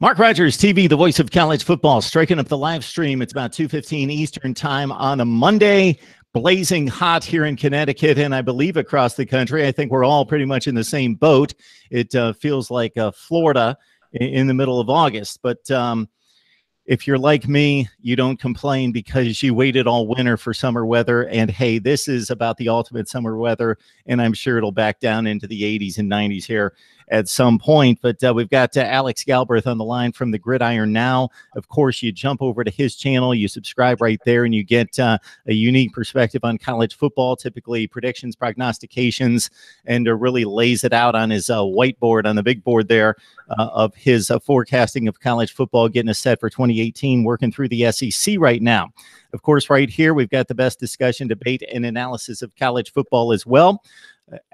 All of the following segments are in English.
Mark Rogers TV, the voice of college football, striking up the live stream. It's about 2:15 Eastern time on a Monday, blazing hot here in Connecticut, and I believe across the country. I think we're all pretty much in the same boat. It feels like Florida in the middle of August, but if you're like me, you don't complain because you waited all winter for summer weather. And hey, this is about the ultimate summer weather, and I'm sure it'll back down into the 80s and 90s here at some point. But we've got Alex Galbraith on the line from the Gridiron Now. Of course, you jump over to his channel, you subscribe right there, and you get a unique perspective on college football, typically predictions, prognostications, and really lays it out on his whiteboard, on the big board there of his forecasting of college football, getting us set for 2018, working through the SEC right now. Of course, right here, we've got the best discussion, debate, and analysis of college football as well.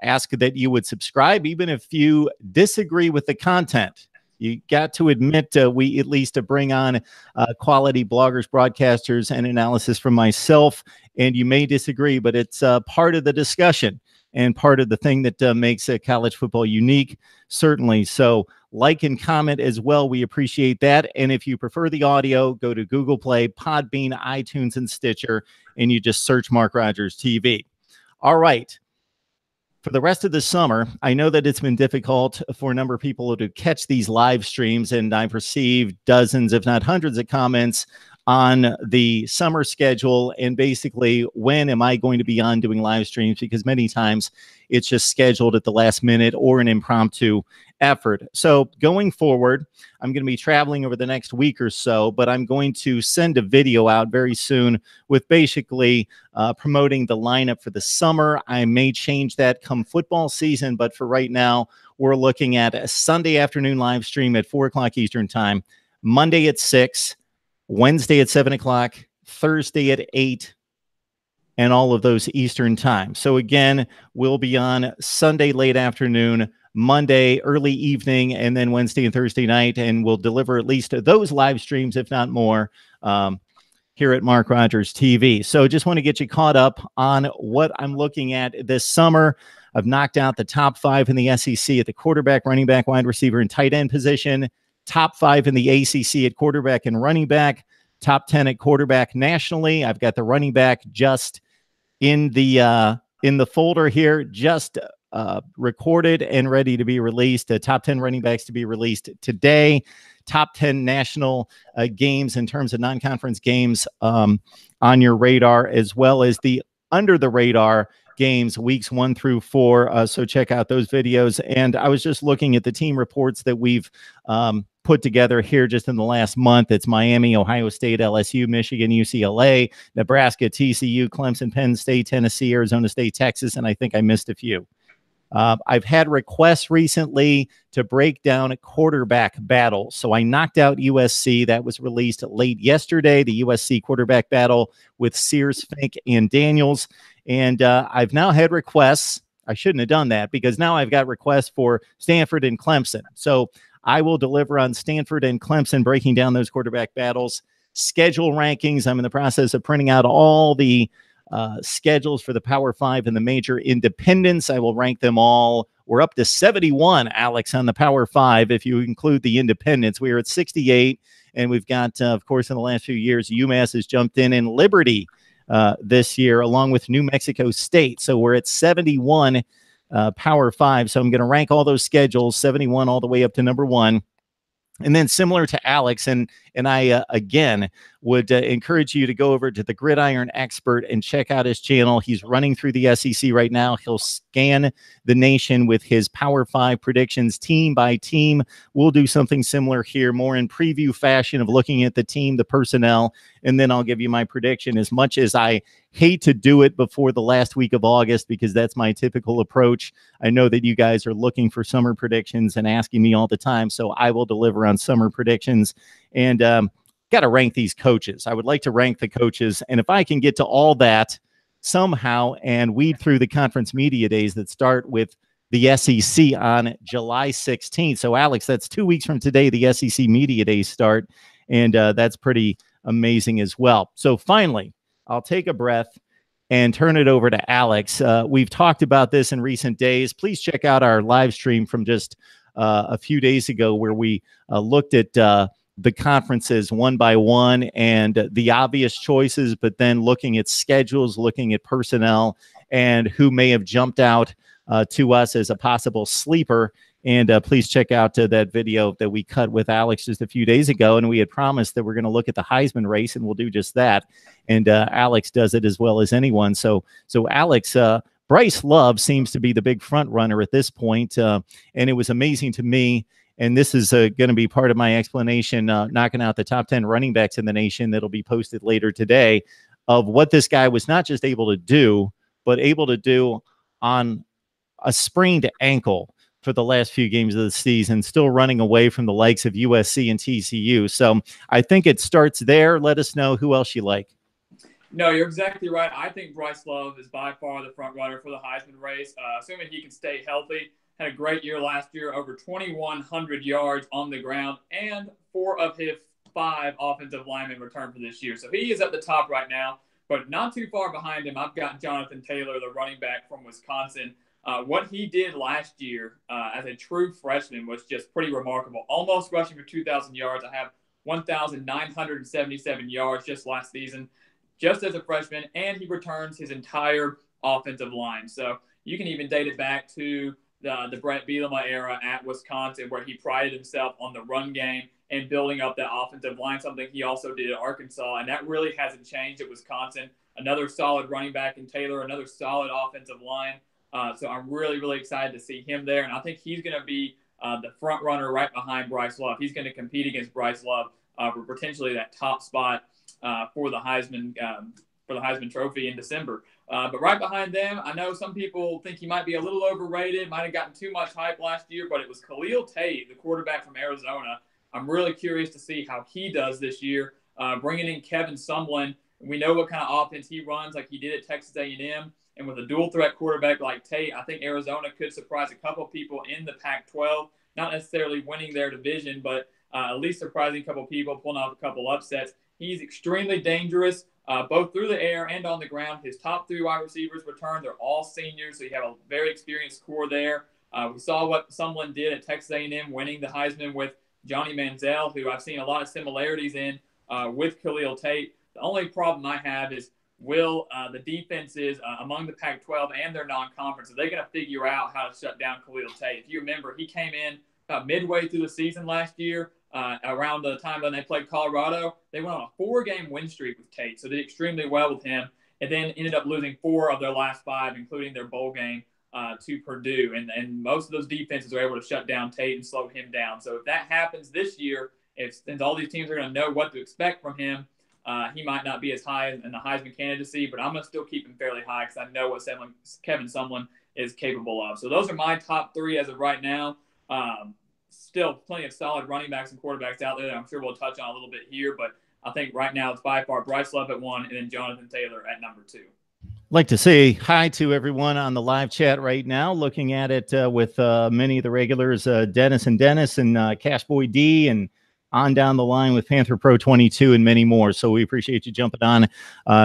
Ask that you would subscribe, even if you disagree with the content. You got to admit we at least bring on quality bloggers, broadcasters, and analysis from myself. And you may disagree, but it's part of the discussion and part of the thing that makes college football unique, certainly. So like and comment as well. We appreciate that. And if you prefer the audio, go to Google Play, Podbean, iTunes, and Stitcher, and you just search Mark Rogers TV. All right. For the rest of the summer, I know that it's been difficult for a number of people to catch these live streams, and I've received dozens, if not hundreds, of comments on the summer schedule and basically when am I going to be on doing live streams, because many times it's just scheduled at the last minute or an impromptu effort. So going forward, I'm going to be traveling over the next week or so, but I'm going to send a video out very soon with basically promoting the lineup for the summer. I may change that come football season, but for right now, we're looking at a Sunday afternoon live stream at 4 o'clock Eastern time, Monday at 6, Wednesday at 7 o'clock, Thursday at 8, and all of those Eastern time. So again, we'll be on Sunday late afternoon, Monday early evening, and then Wednesday and Thursday night, and we'll deliver at least those live streams, if not more, here at Mark Rogers TV. So just want to get you caught up on what I'm looking at this summer. I've knocked out the top 5 in the SEC at the quarterback, running back, wide receiver, and tight end position. Top 5 in the ACC at quarterback and running back. Top 10 at quarterback nationally. I've got the running back just in the folder here, just recorded and ready to be released. Top 10 running backs to be released today. Top 10 national games in terms of non-conference games on your radar, as well as the under the radar games weeks 1 through 4. So check out those videos. And I was just looking at the team reports that we've put together here just in the last month. It's Miami, Ohio State, LSU, Michigan, UCLA, Nebraska, TCU, Clemson, Penn State, Tennessee, Arizona State, Texas, and I think I missed a few. I've had requests recently to break down quarterback battles. So I knocked out USC. That was released late yesterday, the USC quarterback battle with Sears, Fink, and Daniels. And I've now had requests. I shouldn't have done that, because now I've got requests for Stanford and Clemson. So I will deliver on Stanford and Clemson, breaking down those quarterback battles. Schedule rankings. I'm in the process of printing out all the schedules for the Power 5 and the major independents. I will rank them all. We're up to 71, Alex, on the Power 5. If you include the independents, we are at 68. And we've got, of course, in the last few years, UMass has jumped in, and Liberty this year, along with New Mexico State. So we're at 71 Power 5. So I'm going to rank all those schedules, 71 all the way up to number 1. And then similar to Alex, and I, again, would encourage you to go over to the Gridiron Expert and check out his channel. He's running through the SEC right now. He'll scan the nation with his Power 5 predictions team by team. We'll do something similar here, more in preview fashion of looking at the team, the personnel, and then I'll give you my prediction. As much as I hate to do it before the last week of August, because that's my typical approach, I know that you guys are looking for summer predictions and asking me all the time, so I will deliver on summer predictions. And got to rank these coaches. I would like to rank the coaches, and if I can get to all that somehow and weed through the conference media days that start with the SEC on July 16th. So, Alex, that's 2 weeks from today, the SEC media days start, and that's pretty amazing as well. So finally, I'll take a breath and turn it over to Alex. We've talked about this in recent days. Please check out our live stream from just a few days ago where we looked at the conferences one by one and the obvious choices, but then looking at schedules, looking at personnel, and who may have jumped out to us as a possible sleeper. And please check out that video that we cut with Alex just a few days ago. And we had promised that we're going to look at the Heisman race, and we'll do just that. And Alex does it as well as anyone. So Alex, Bryce Love seems to be the big front runner at this point. And it was amazing to me. And this is going to be part of my explanation, knocking out the top 10 running backs in the nation that'll be posted later today, of what this guy was not just able to do, but able to do on a sprained ankle for the last few games of the season, still running away from the likes of USC and TCU. So I think it starts there. Let us know who else you like. No, you're exactly right. I think Bryce Love is by far the front runner for the Heisman race, assuming he can stay healthy. Had a great year last year, over 2,100 yards on the ground, and 4 of his 5 offensive linemen returned for this year. So he is at the top right now, but not too far behind him. I've got Jonathan Taylor, the running back from Wisconsin. What he did last year as a true freshman was just pretty remarkable. Almost rushing for 2,000 yards. I have 1,977 yards just last season, just as a freshman, and he returns his entire offensive line. So you can even date it back to the Brett Bielema era at Wisconsin, where he prided himself on the run game and building up that offensive line, something he also did at Arkansas, and that really hasn't changed at Wisconsin. Another solid running back in Taylor, another solid offensive line. So I'm really, really excited to see him there. And I think he's going to be the front runner right behind Bryce Love. He's going to compete against Bryce Love for potentially that top spot for the Heisman Trophy in December. But right behind them, I know some people think he might be a little overrated, might have gotten too much hype last year, but it was Khalil Tate, the quarterback from Arizona. I'm really curious to see how he does this year, bringing in Kevin Sumlin. We know what kind of offense he runs, like he did at Texas A&M. And with a dual-threat quarterback like Tate, I think Arizona could surprise a couple of people in the Pac-12, not necessarily winning their division, but at least surprising a couple of people, pulling off a couple upsets. He's extremely dangerous, both through the air and on the ground. His top 3 wide receivers return. They're all seniors, so you have a very experienced core there. We saw what someone did at Texas A&M, winning the Heisman with Johnny Manziel, who I've seen a lot of similarities in with Khalil Tate. The only problem I have is, will the defenses among the Pac-12 and their non-conference, are they going to figure out how to shut down Khalil Tate? If you remember, he came in about midway through the season last year, around the time when they played Colorado. They went on a 4-game win streak with Tate, so they did extremely well with him, and then ended up losing 4 of their last 5, including their bowl game to Purdue. And most of those defenses are able to shut down Tate and slow him down. So if that happens this year, since all these teams are going to know what to expect from him, he might not be as high in the Heisman candidacy, but I'm going to still keep him fairly high because I know what Kevin Sumlin is capable of. So those are my top 3 as of right now. Still plenty of solid running backs and quarterbacks out there that I'm sure we'll touch on a little bit here, but I think right now it's by far Bryce Love at 1 and then Jonathan Taylor at number 2. Like to say hi to everyone on the live chat right now, looking at it with many of the regulars, Dennis and Cashboy D, and on down the line with Panther Pro 22 and many more. So we appreciate you jumping on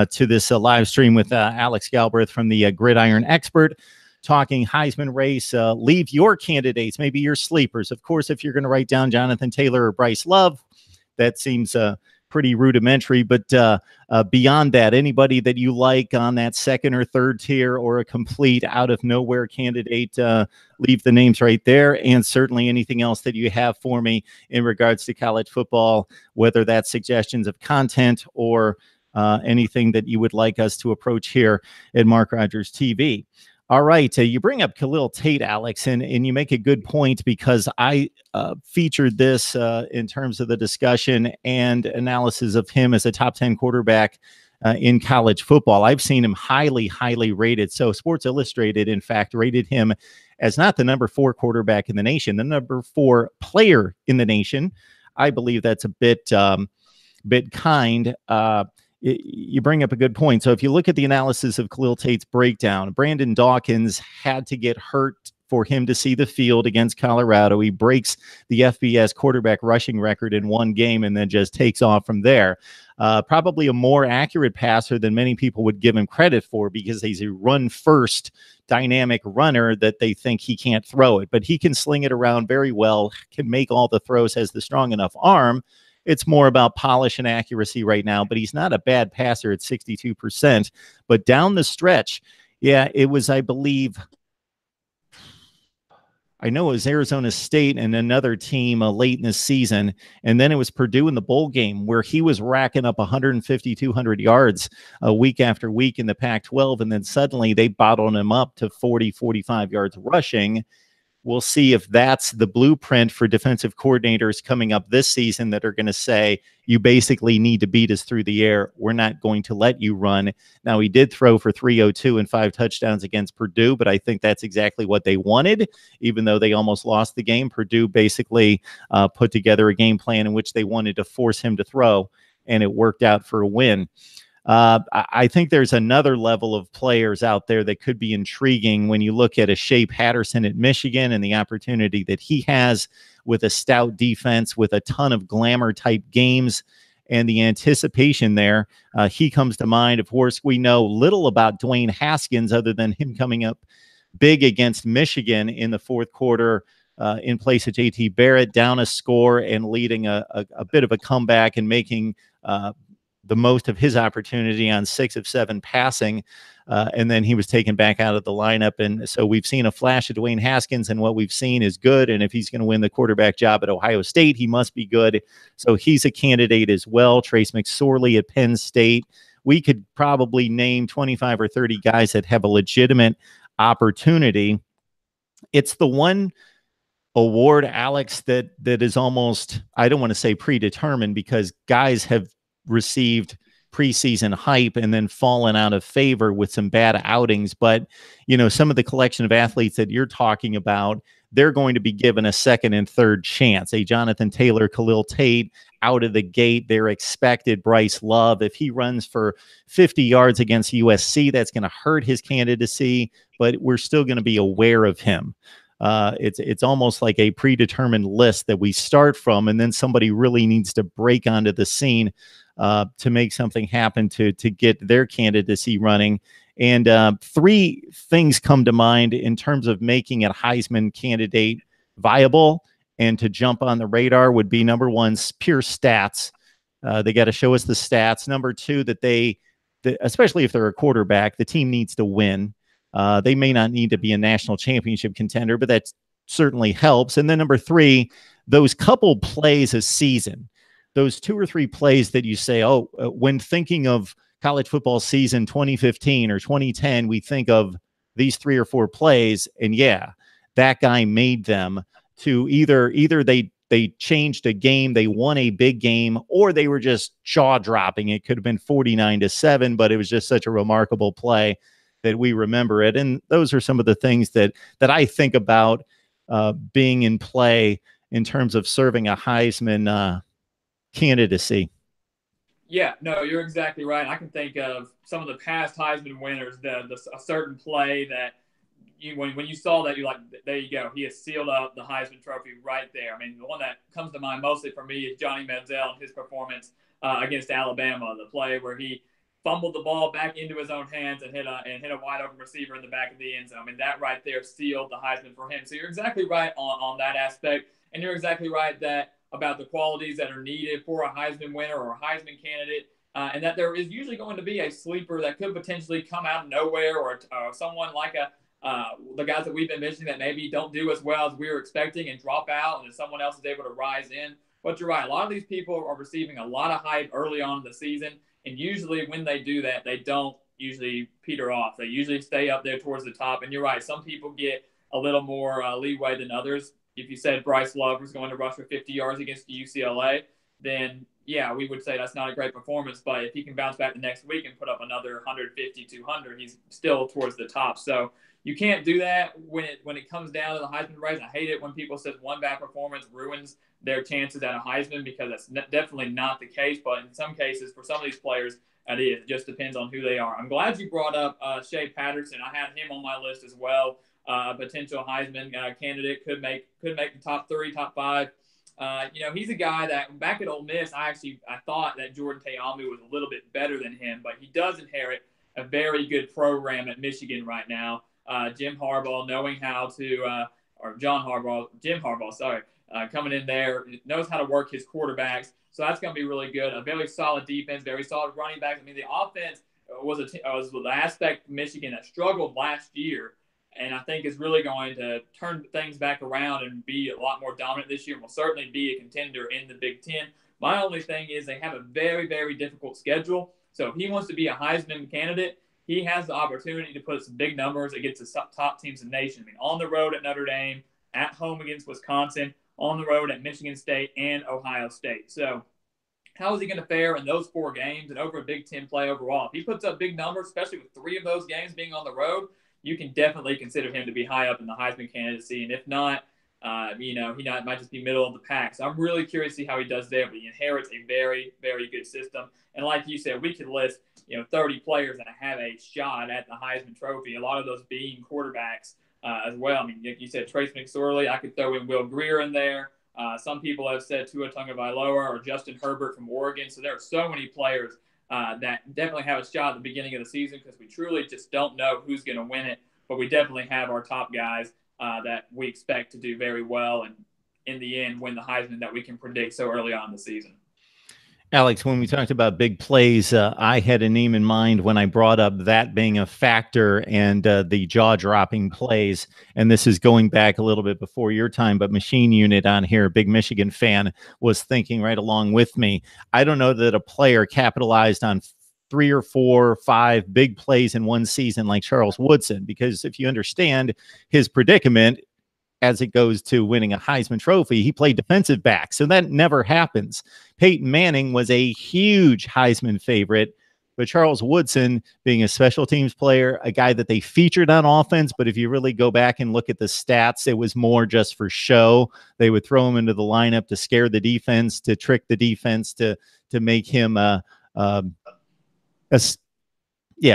to this live stream with Alex Galbraith from the Gridiron Expert, talking Heisman race. Leave your candidates, maybe your sleepers. Of course, if you're going to write down Jonathan Taylor or Bryce Love, that seems pretty rudimentary. But beyond that, anybody that you like on that 2nd or 3rd tier, or a complete out of nowhere candidate, leave the names right there. And certainly anything else that you have for me in regards to college football, whether that's suggestions of content or anything that you would like us to approach here at Mark Rogers TV. All right. You bring up Khalil Tate, Alex, and you make a good point, because I featured this in terms of the discussion and analysis of him as a top 10 quarterback in college football. I've seen him highly, highly rated. So Sports Illustrated, in fact, rated him as not the number 4 quarterback in the nation, the number 4 player in the nation. I believe that's a bit kind. You bring up a good point. So if you look at the analysis of Khalil Tate's breakdown, Brandon Dawkins had to get hurt for him to see the field against Colorado. He breaks the FBS quarterback rushing record in 1 game and then just takes off from there. Probably a more accurate passer than many people would give him credit for, because he's a run-first dynamic runner that they think he can't throw it. But he can sling it around very well, can make all the throws, has the strong enough arm. It's more about polish and accuracy right now, but he's not a bad passer at 62%. But down the stretch, yeah, it was, I believe, I know it was Arizona State and another team late in the season. And then it was Purdue in the bowl game where he was racking up 150, 200 yards week after week in the Pac-12. And then suddenly they bottled him up to 40, 45 yards rushing. We'll see if that's the blueprint for defensive coordinators coming up this season that are going to say, you basically need to beat us through the air. We're not going to let you run. Now, he did throw for 302 and 5 touchdowns against Purdue, but I think that's exactly what they wanted, even though they almost lost the game. Purdue basically put together a game plan in which they wanted to force him to throw, and it worked out for a win. I think there's another level of players out there that could be intriguing when you look at a Shea Patterson at Michigan and the opportunity that he has with a stout defense, with a ton of glamour type games and the anticipation there. He comes to mind. Of course, we know little about Dwayne Haskins other than him coming up big against Michigan in the fourth quarter in place of JT Barrett, down a score and leading a bit of a comeback and making the most of his opportunity on 6 of 7 passing. And then he was taken back out of the lineup. And so we've seen a flash of Dwayne Haskins, and what we've seen is good. And if he's going to win the quarterback job at Ohio State, he must be good. So he's a candidate as well. Trace McSorley at Penn State. We could probably name 25 or 30 guys that have a legitimate opportunity. It's the one award, Alex, that is almost, I don't want to say predetermined, because guys have received preseason hype and then fallen out of favor with some bad outings. But, you know, some of the collection of athletes that you're talking about, they're going to be given a second and third chance. A Jonathan Taylor, Khalil Tate out of the gate, they're expected. Bryce Love, if he runs for 50 yards against USC, that's going to hurt his candidacy, but we're still going to be aware of him. It's almost like a predetermined list that we start from, and then somebody really needs to break onto the scene to make something happen to get their candidacy running. And 3 things come to mind in terms of making a Heisman candidate viable and to jump on the radar would be, number 1, pure stats. They got to show us the stats. Number 2, that especially if they're a quarterback, the team needs to win. They may not need to be a national championship contender, but that certainly helps. And then number 3, those couple plays a season, those 2 or 3 plays that you say, when thinking of college football season 2015 or 2010, we think of these 3 or 4 plays, and yeah, that guy made them to either they changed a game, they won a big game, or they were just jaw-dropping. It could have been 49-7, but it was just such a remarkable play that we remember it. And those are some of the things that I think about being in play in terms of serving a Heisman candidacy. Yeah, no, you're exactly right. I can think of some of the past Heisman winners, a certain play that when you saw that, you're like, there you go. He has sealed up the Heisman Trophy right there. I mean, the one that comes to mind mostly for me is Johnny Manziel and his performance against Alabama, the play where he fumbled the ball back into his own hands and hit a wide open receiver in the back of the end zone. I mean, that right there sealed the Heisman for him. So you're exactly right on that aspect. And you're exactly right about the qualities that are needed for a Heisman winner or a Heisman candidate. And that there is usually going to be a sleeper that could potentially come out of nowhere, or someone like the guys that we've been mentioning that maybe don't do as well as we were expecting and drop out, and then someone else is able to rise in. But you're right. A lot of these people are receiving a lot of hype early on in the season. And usually when they do that, they don't usually peter off. They usually stay up there towards the top. And you're right. Some people get a little more leeway than others. If you said Bryce Love was going to rush for 50 yards against UCLA, then, yeah, we would say that's not a great performance. But if he can bounce back the next week and put up another 150, 200, he's still towards the top. So you can't do that when it comes down to the Heisman race. I hate it when people say one bad performance ruins their chances at a Heisman, because that's definitely not the case. But in some cases, for some of these players, it is. It just depends on who they are. I'm glad you brought up Shea Patterson. I had him on my list as well. A potential Heisman candidate, could make the top 3, top 5. He's a guy that back at Ole Miss, I thought that Jordan Ta'amu was a little bit better than him, but he does inherit a very good program at Michigan right now. Jim Harbaugh knowing how to, Jim Harbaugh, sorry, coming in there, knows how to work his quarterbacks. So that's going to be really good. A very solid defense, very solid running backs. I mean, the offense was the aspect of Michigan that struggled last year, and I think is really going to turn things back around and be a lot more dominant this year and will certainly be a contender in the Big Ten. My only thing is they have a very, very difficult schedule. So if he wants to be a Heisman candidate, he has the opportunity to put some big numbers against the top teams in the nation. I mean, on the road at Notre Dame, at home against Wisconsin, on the road at Michigan State and Ohio State. So how is he going to fare in those 4 games and over a Big Ten play overall? If he puts up big numbers, especially with 3 of those games being on the road, you can definitely consider him to be high up in the Heisman candidacy. And if not, he might just be middle of the pack. So I'm really curious to see how he does there. But he inherits a very, very good system. And like you said, we could list 30 players that have a shot at the Heisman Trophy. A lot of those being quarterbacks as well. I mean, like you said, Trace McSorley. I could throw in Will Grier in there. Some people have said Tua Tagovailoa or Justin Herbert from Oregon. So there are so many players that definitely have a shot at the beginning of the season because we truly just don't know who's going to win it. But we definitely have our top guys that we expect to do very well and in the end win the Heisman that we can predict so early on in the season. Alex, when we talked about big plays, I had a name in mind when I brought up that being a factor and the jaw-dropping plays. And this is going back a little bit before your time, but Machine Unit on here, big Michigan fan, was thinking right along with me. I don't know that a player capitalized on 3 or 4 or 5 big plays in one season like Charles Woodson, because if you understand his predicament, as it goes to winning a Heisman Trophy, he played defensive back. So that never happens. Peyton Manning was a huge Heisman favorite, but Charles Woodson being a special teams player, a guy that they featured on offense, but if you really go back and look at the stats, it was more just for show. They would throw him into the lineup to scare the defense, to trick the defense, to make him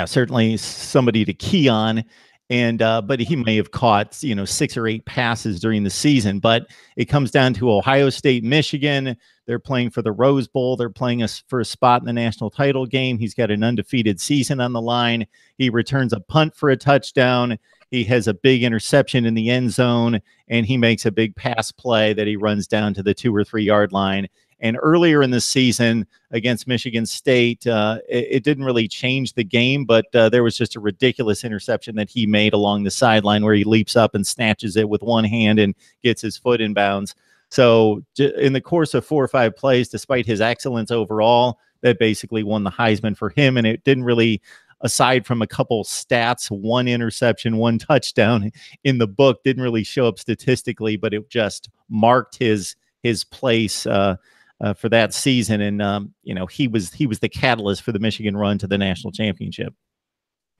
certainly somebody to key on. And but he may have caught 6 or 8 passes during the season. But it comes down to Ohio State, Michigan. They're playing for the Rose Bowl. They're playing for a spot in the national title game. He's got an undefeated season on the line. He returns a punt for a touchdown. He has a big interception in the end zone, and he makes a big pass play that he runs down to the 2 or 3 yard line. And earlier in the season against Michigan State, it didn't really change the game, but there was just a ridiculous interception that he made along the sideline where he leaps up and snatches it with one hand and gets his foot in bounds. So in the course of 4 or 5 plays, despite his excellence overall, that basically won the Heisman for him. And it didn't really, aside from a couple stats, 1 interception, 1 touchdown in the book, didn't really show up statistically, but it just marked his place for that season. And, he was the catalyst for the Michigan run to the national championship.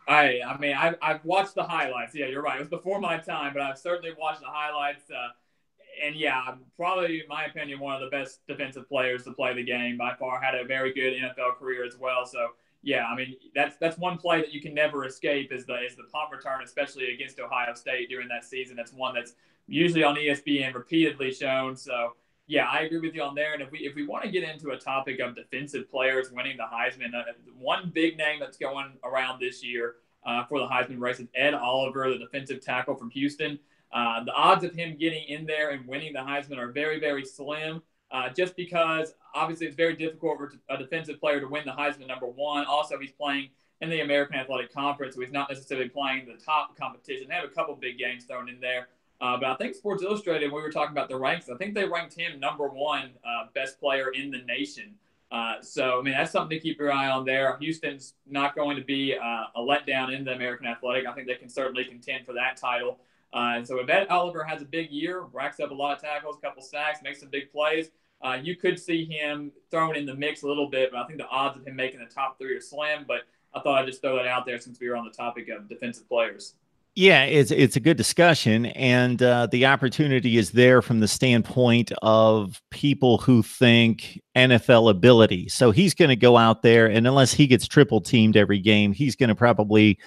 I've watched the highlights. Yeah, you're right. It was before my time, but I've certainly watched the highlights. And yeah, probably, in my opinion, one of the best defensive players to play the game by far. Had a very good NFL career as well. So yeah, that's one play that you can never escape is the punt return, especially against Ohio State during that season. That's one that's usually on ESPN repeatedly shown. So yeah, I agree with you on there. And if we want to get into a topic of defensive players winning the Heisman, one big name that's going around this year for the Heisman race is Ed Oliver, the defensive tackle from Houston. The odds of him getting in there and winning the Heisman are very, very slim, just because obviously it's very difficult for a defensive player to win the Heisman, number one. Also, he's playing in the American Athletic Conference, so he's not necessarily playing the top competition. They have a couple big games thrown in there. But I think Sports Illustrated, when we were talking about the ranks, I think they ranked him number 1 best player in the nation. So, that's something to keep your eye on there. Houston's not going to be a letdown in the American Athletic. I think they can certainly contend for that title. And so if Ed Oliver has a big year, racks up a lot of tackles, a couple sacks, makes some big plays, you could see him thrown in the mix a little bit. But I think the odds of him making the top 3 are slim. But I thought I'd just throw that out there since we were on the topic of defensive players. Yeah, it's a good discussion, and the opportunity is there from the standpoint of people who think NFL ability. So he's going to go out there, and unless he gets triple teamed every game, he's going to probably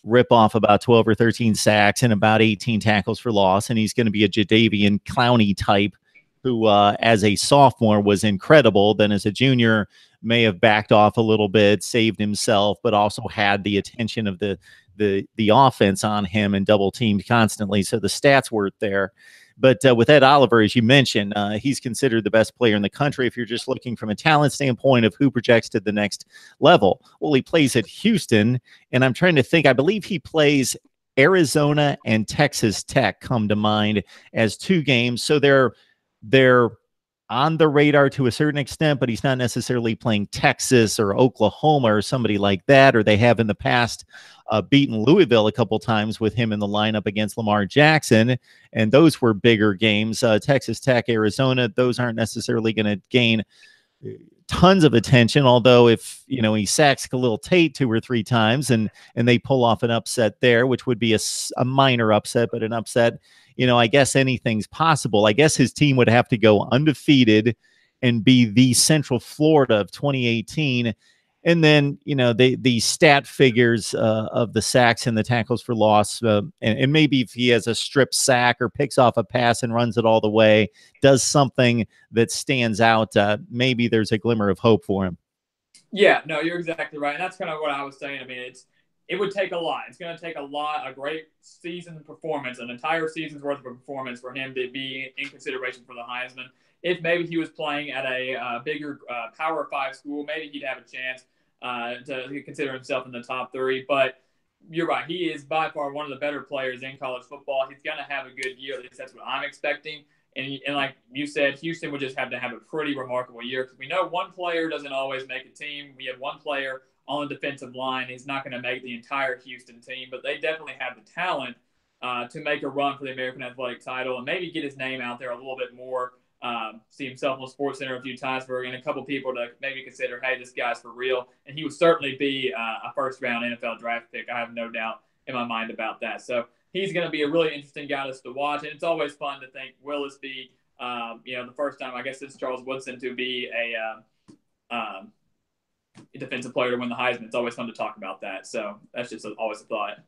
rip off about 12 or 13 sacks and about 18 tackles for loss, and he's going to be a Jadeveon Clowney type who as a sophomore was incredible. Then as a junior may have backed off a little bit, saved himself, but also had the attention of the offense on him and double teamed constantly. So the stats weren't there. But with Ed Oliver, as you mentioned, he's considered the best player in the country if you're just looking from a talent standpoint of who projects to the next level. Well, he plays at Houston, and I'm trying to think. I believe he plays Arizona and Texas Tech come to mind as two games. So they're on the radar to a certain extent, but he's not necessarily playing Texas or Oklahoma or somebody like that, or they have in the past beaten Louisville a couple times with him in the lineup against Lamar Jackson, and those were bigger games. Texas Tech, Arizona, those aren't necessarily going to gain tons of attention, although if he sacks Khalil Tate 2 or 3 times and they pull off an upset there, which would be a minor upset, but an upset, I guess anything's possible. I guess his team would have to go undefeated and be the Central Florida of 2018. And then, the stat figures of the sacks and the tackles for loss, and maybe if he has a strip sack or picks off a pass and runs it all the way, does something that stands out, maybe there's a glimmer of hope for him. Yeah, no, you're exactly right. And that's kind of what I was saying. I mean, it would take a lot. It's going to take a great season performance, an entire season's worth of performance for him to be in consideration for the Heisman. If maybe he was playing at a bigger Power 5 school, maybe he'd have a chance to consider himself in the top 3. But you're right. He is by far one of the better players in college football. He's going to have a good year. At least that's what I'm expecting. And like you said, Houston would just have to have a pretty remarkable year because we know one player doesn't always make a team. We have one player on the defensive line. He's not going to make the entire Houston team, but they definitely have the talent to make a run for the American Athletic title and maybe get his name out there a little bit more. See himself on SportsCenter a few times and a couple people to maybe consider, hey, this guy's for real. And he would certainly be a first-round NFL draft pick. I have no doubt in my mind about that. So he's going to be a really interesting guy to watch. And it's always fun to think, will this be, the first time, I guess, since Charles Woodson to be a defensive player to win the Heisman. It's always fun to talk about that. So that's just always a thought.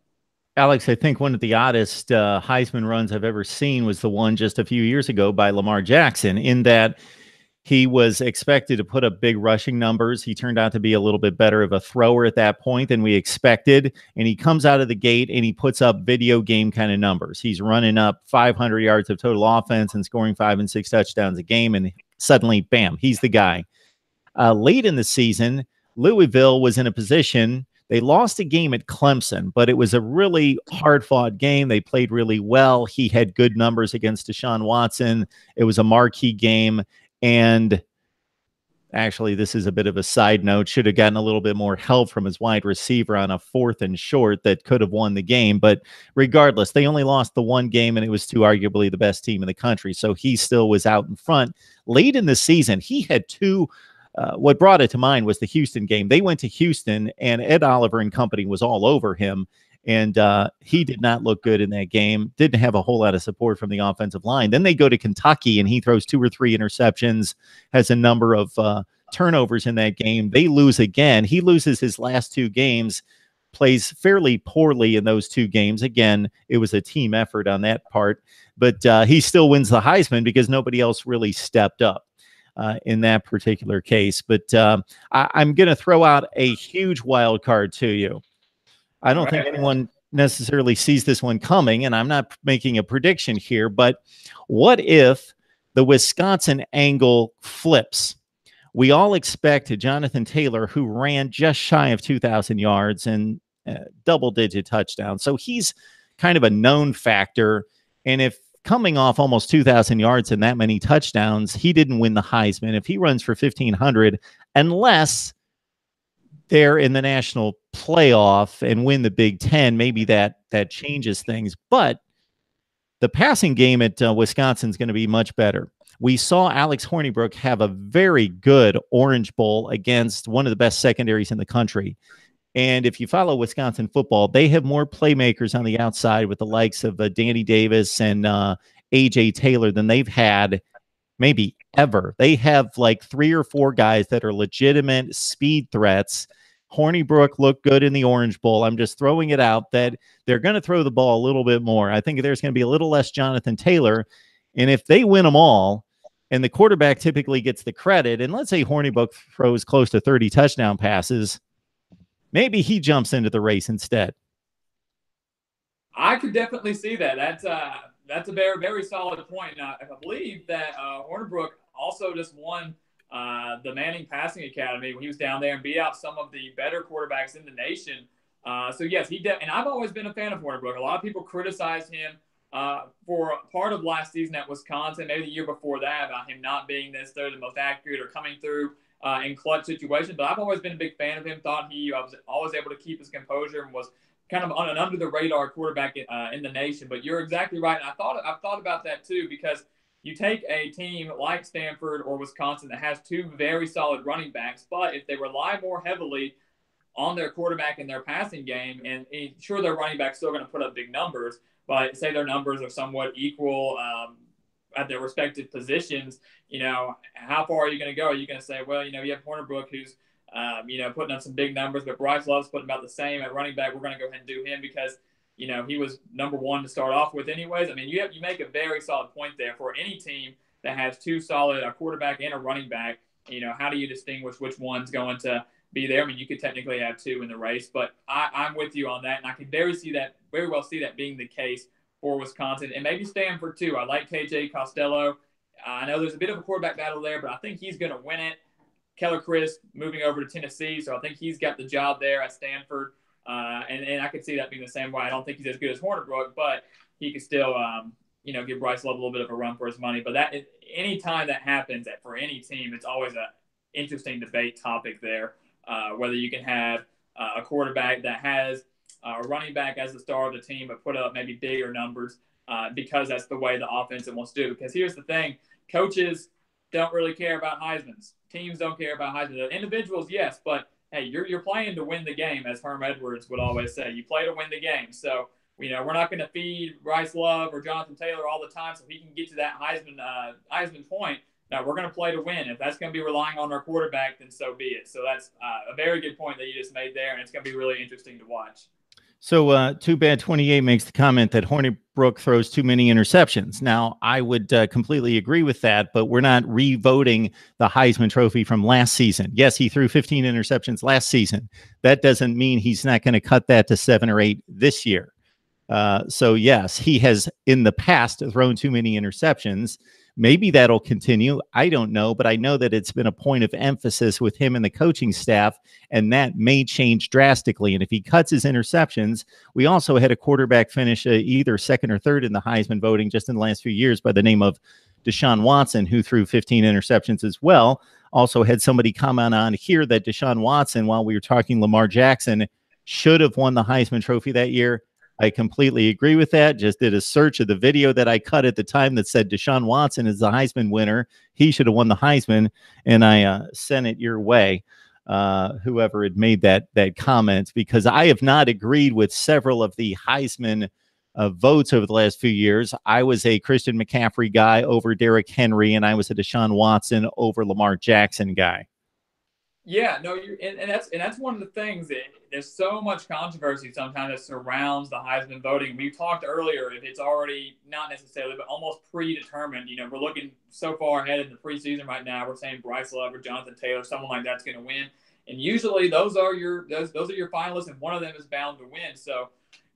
Alex, I think one of the oddest Heisman runs I've ever seen was the one just a few years ago by Lamar Jackson, in that he was expected to put up big rushing numbers. He turned out to be a little bit better of a thrower at that point than we expected. And he comes out of the gate and he puts up video game kind of numbers. He's running up 500 yards of total offense and scoring 5 and 6 touchdowns a game. And suddenly, bam, he's the guy. Late in the season, Louisville was in a position. They lost a game at Clemson, but it was a really hard-fought game. They played really well. He had good numbers against Deshaun Watson. It was a marquee game. And actually, this is a bit of a side note. Should have gotten a little bit more help from his wide receiver on a 4th and short that could have won the game. But regardless, they only lost the one game, and it was to arguably the best team in the country. So he still was out in front. Late in the season, he had 2 what brought it to mind was the Houston game. They went to Houston, and Ed Oliver and company was all over him, and he did not look good in that game. Didn't have a whole lot of support from the offensive line. Then they go to Kentucky, and he throws 2 or 3 interceptions, has a number of turnovers in that game. They lose again. He loses his last 2 games, plays fairly poorly in those 2 games. Again, it was a team effort on that part, but he still wins the Heisman because nobody else really stepped up in that particular case. But I'm going to throw out a huge wild card to you. I don't think anyone necessarily sees this one coming, and I'm not making a prediction here, but what if the Wisconsin angle flips? We all expect Jonathan Taylor, who ran just shy of 2,000 yards and double-digit touchdowns. So he's kind of a known factor, and if coming off almost 2,000 yards and that many touchdowns, he didn't win the Heisman. If he runs for 1,500, unless they're in the national playoff and win the Big Ten, maybe that changes things. But the passing game at Wisconsin is going to be much better. We saw Alex Hornibrook have a very good Orange Bowl against one of the best secondaries in the country. And if you follow Wisconsin football, they have more playmakers on the outside with the likes of Danny Davis and A.J. Taylor than they've had maybe ever. They have like 3 or 4 guys that are legitimate speed threats. Hornibrook looked good in the Orange Bowl. I'm just throwing it out that they're going to throw the ball a little bit more. I think there's going to be a little less Jonathan Taylor. And if they win them all, and the quarterback typically gets the credit. And let's say Hornibrook throws close to 30 touchdown passes. Maybe he jumps into the race instead. I could definitely see that. That's a very, very solid point. Now, I believe that Hornibrook also just won the Manning Passing Academy when he was down there and beat out some of the better quarterbacks in the nation. So yes, and I've always been a fan of Hornibrook. A lot of people criticized him for part of last season at Wisconsin, maybe the year before that, about him not being necessarily the most accurate or coming through in clutch situations. But I've always been a big fan of him. Thought he was always able to keep his composure and was kind of an under the radar quarterback in the nation. But you're exactly right. And I've thought about that too, because you take a team like Stanford or Wisconsin that has two very solid running backs, but if they rely more heavily on their quarterback and their passing game, and sure, their running back's still going to put up big numbers, but say their numbers are somewhat equal at their respective positions, how far are you going to go? Are you going to say, well, you have Hornibrook who's, putting up some big numbers, but Bryce Love's putting about the same at running back. We're going to go ahead and do him because, he was number one to start off with anyways. I mean, you make a very solid point there for any team that has two solid, a quarterback and a running back. How do you distinguish which one's going to be there? I mean, you could technically have two in the race, but I'm with you on that. And I could very well see that being the case for Wisconsin and maybe Stanford too. I like KJ Costello. I know there's a bit of a quarterback battle there, but I think he's going to win it. Keller Chris moving over to Tennessee, so I think he's got the job there at Stanford. And I could see that being the same way. I don't think he's as good as Hornibrook, but he could still, give Bryce Love a little bit of a run for his money. But any time that happens for any team, it's always an interesting debate topic there, whether you can have a quarterback that has a running back as the star of the team, but put up maybe bigger numbers because that's the way the offense wants to do. Because here's the thing, coaches don't really care about Heismans. Teams don't care about Heisman. The individuals, yes, but hey, you're playing to win the game, as Herm Edwards would always say. You play to win the game. So, we're not going to feed Bryce Love or Jonathan Taylor all the time so he can get to that Heisman point. Now, we're going to play to win. If that's going to be relying on our quarterback, then so be it. So that's a very good point that you just made there, and it's going to be really interesting to watch. So Too Bad 28 makes the comment that Hornibrook throws too many interceptions. Now, I would completely agree with that, but we're not re-voting the Heisman Trophy from last season. Yes, he threw 15 interceptions last season. That doesn't mean he's not going to cut that to 7 or 8 this year. So, yes, he has in the past thrown too many interceptions. Maybe that'll continue. I don't know, but I know that it's been a point of emphasis with him and the coaching staff, and that may change drastically. And if he cuts his interceptions, we also had a quarterback finish either second or third in the Heisman voting just in the last few years by the name of Deshaun Watson, who threw 15 interceptions as well. Also had somebody comment on here that Deshaun Watson, while we were talking Lamar Jackson, should have won the Heisman Trophy that year. I completely agree with that. Just did a search of the video that I cut at the time that said Deshaun Watson is the Heisman winner. He should have won the Heisman, and I sent it your way, whoever had made that comment, because I have not agreed with several of the Heisman votes over the last few years. I was a Christian McCaffrey guy over Derrick Henry, and I was a Deshaun Watson over Lamar Jackson guy. Yeah, no, and that's one of the things that there's so much controversy sometimes that surrounds the Heisman voting. We talked earlier if it's already not necessarily, but almost predetermined. We're looking so far ahead in the preseason right now. We're saying Bryce Love or Jonathan Taylor, someone like that's going to win, and usually those are your finalists, and one of them is bound to win. So,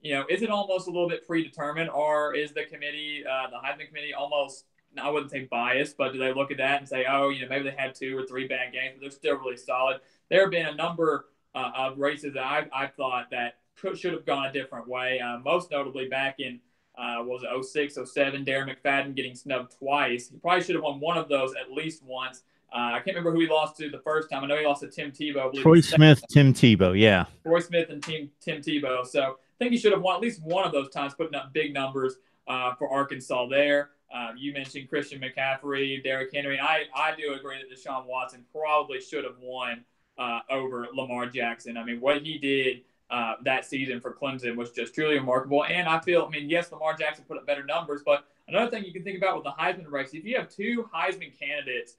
is it almost a little bit predetermined, or is the committee, the Heisman committee, almost? I wouldn't say biased, but do they look at that and say, oh, maybe they had 2 or 3 bad games, but they're still really solid? There have been a number of races that I thought that should have gone a different way. Most notably back in, 06, 07, Darren McFadden getting snubbed twice. He probably should have won one of those at least once. I can't remember who he lost to the first time. I know he lost to Tim Tebow. Troy Smith, Tim Tebow, yeah. Troy Smith and Tim Tebow. So I think he should have won at least one of those times, putting up big numbers for Arkansas there. You mentioned Christian McCaffrey, Derrick Henry. I do agree that Deshaun Watson probably should have won over Lamar Jackson. I mean, what he did that season for Clemson was just truly remarkable. And I feel, yes, Lamar Jackson put up better numbers, but another thing you can think about with the Heisman race, if you have 2 Heisman candidates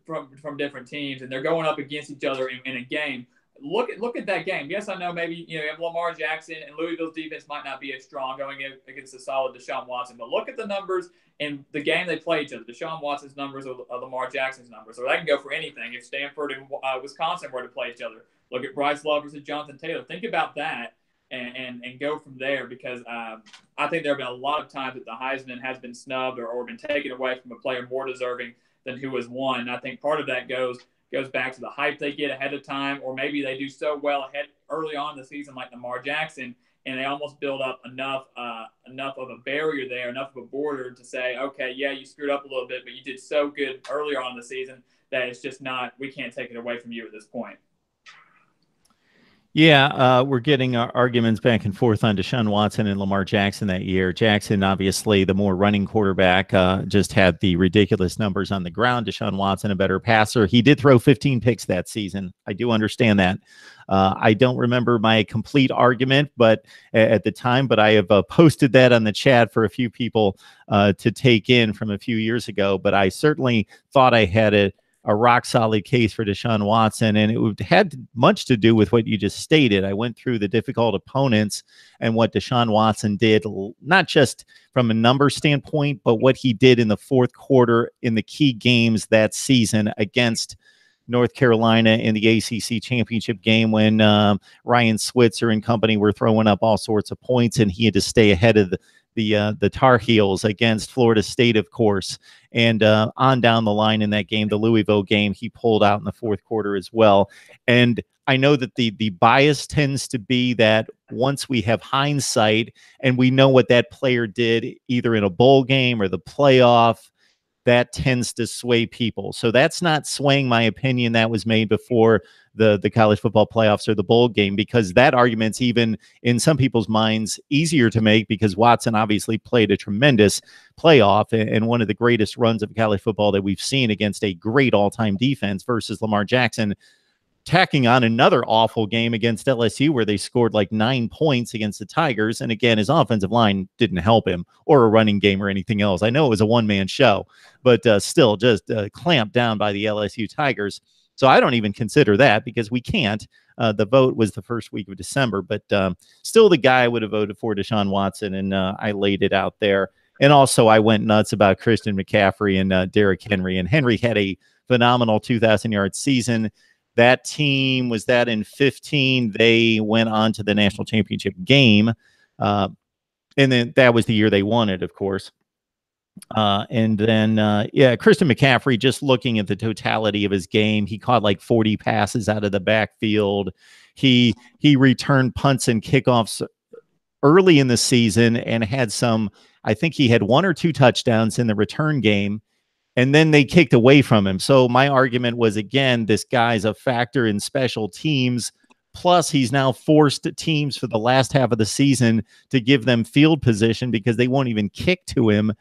from different teams and they're going up against each other in a game, look at that game. Yes, I know maybe you have Lamar Jackson and Louisville's defense might not be as strong going against a solid Deshaun Watson, but look at the numbers in the game they play each other. Deshaun Watson's numbers or Lamar Jackson's numbers, or that can go for anything. If Stanford and Wisconsin were to play each other, look at Bryce Love versus Jonathan Taylor. Think about that and go from there, because I think there have been a lot of times that the Heisman has been snubbed or been taken away from a player more deserving than who has won. And I think part of that goes back to the hype they get ahead of time, or maybe they do so well early on in the season like Lamar Jackson, and they almost build up enough of a barrier there, enough of a border to say, okay, yeah, you screwed up a little bit, but you did so good earlier on in the season that it's just not, we can't take it away from you at this point. Yeah, we're getting arguments back and forth on Deshaun Watson and Lamar Jackson that year. Jackson, obviously, the more running quarterback, just had the ridiculous numbers on the ground. Deshaun Watson, a better passer. He did throw 15 picks that season. I do understand that. I don't remember my complete argument, but at the time, but I have posted that on the chat for a few people to take in from a few years ago. But I certainly thought I had a rock solid case for Deshaun Watson, and it had much to do with what you just stated. I went through the difficult opponents and what Deshaun Watson did, not just from a number standpoint, but what he did in the fourth quarter in the key games that season against North Carolina in the ACC championship game when Ryan Switzer and company were throwing up all sorts of points, and he had to stay ahead of the Tar Heels against Florida State, of course, and on down the line in that game, the Louisville game, he pulled out in the fourth quarter as well. And I know that the bias tends to be that once we have hindsight and we know what that player did either in a bowl game or the playoff, that tends to sway people. So that's not swaying my opinion that was made before the college football playoffs or the bowl game, because that argument's even in some people's minds easier to make, because Watson obviously played a tremendous playoff and one of the greatest runs of college football that we've seen against a great all-time defense, versus Lamar Jackson tacking on another awful game against LSU where they scored like 9 points against the Tigers. And again, his offensive line didn't help him, or a running game or anything else. I know it was a one-man show, but still just clamped down by the LSU Tigers. So I don't even consider that, because we can't. The vote was the first week of December, but still the guy I would have voted for, Deshaun Watson, and I laid it out there. And also I went nuts about Christian McCaffrey and Derrick Henry. And Henry had a phenomenal 2,000-yard season. That team was that in 15. They went on to the national championship game. And then that was the year they won it, of course. And then, Christian McCaffrey, just looking at the totality of his game, he caught like 40 passes out of the backfield. He returned punts and kickoffs early in the season and had I think he had 1 or 2 touchdowns in the return game. And then they kicked away from him. So my argument was, again, this guy's a factor in special teams. Plus, he's now forced teams for the last half of the season to give them field position because they won't even kick to him.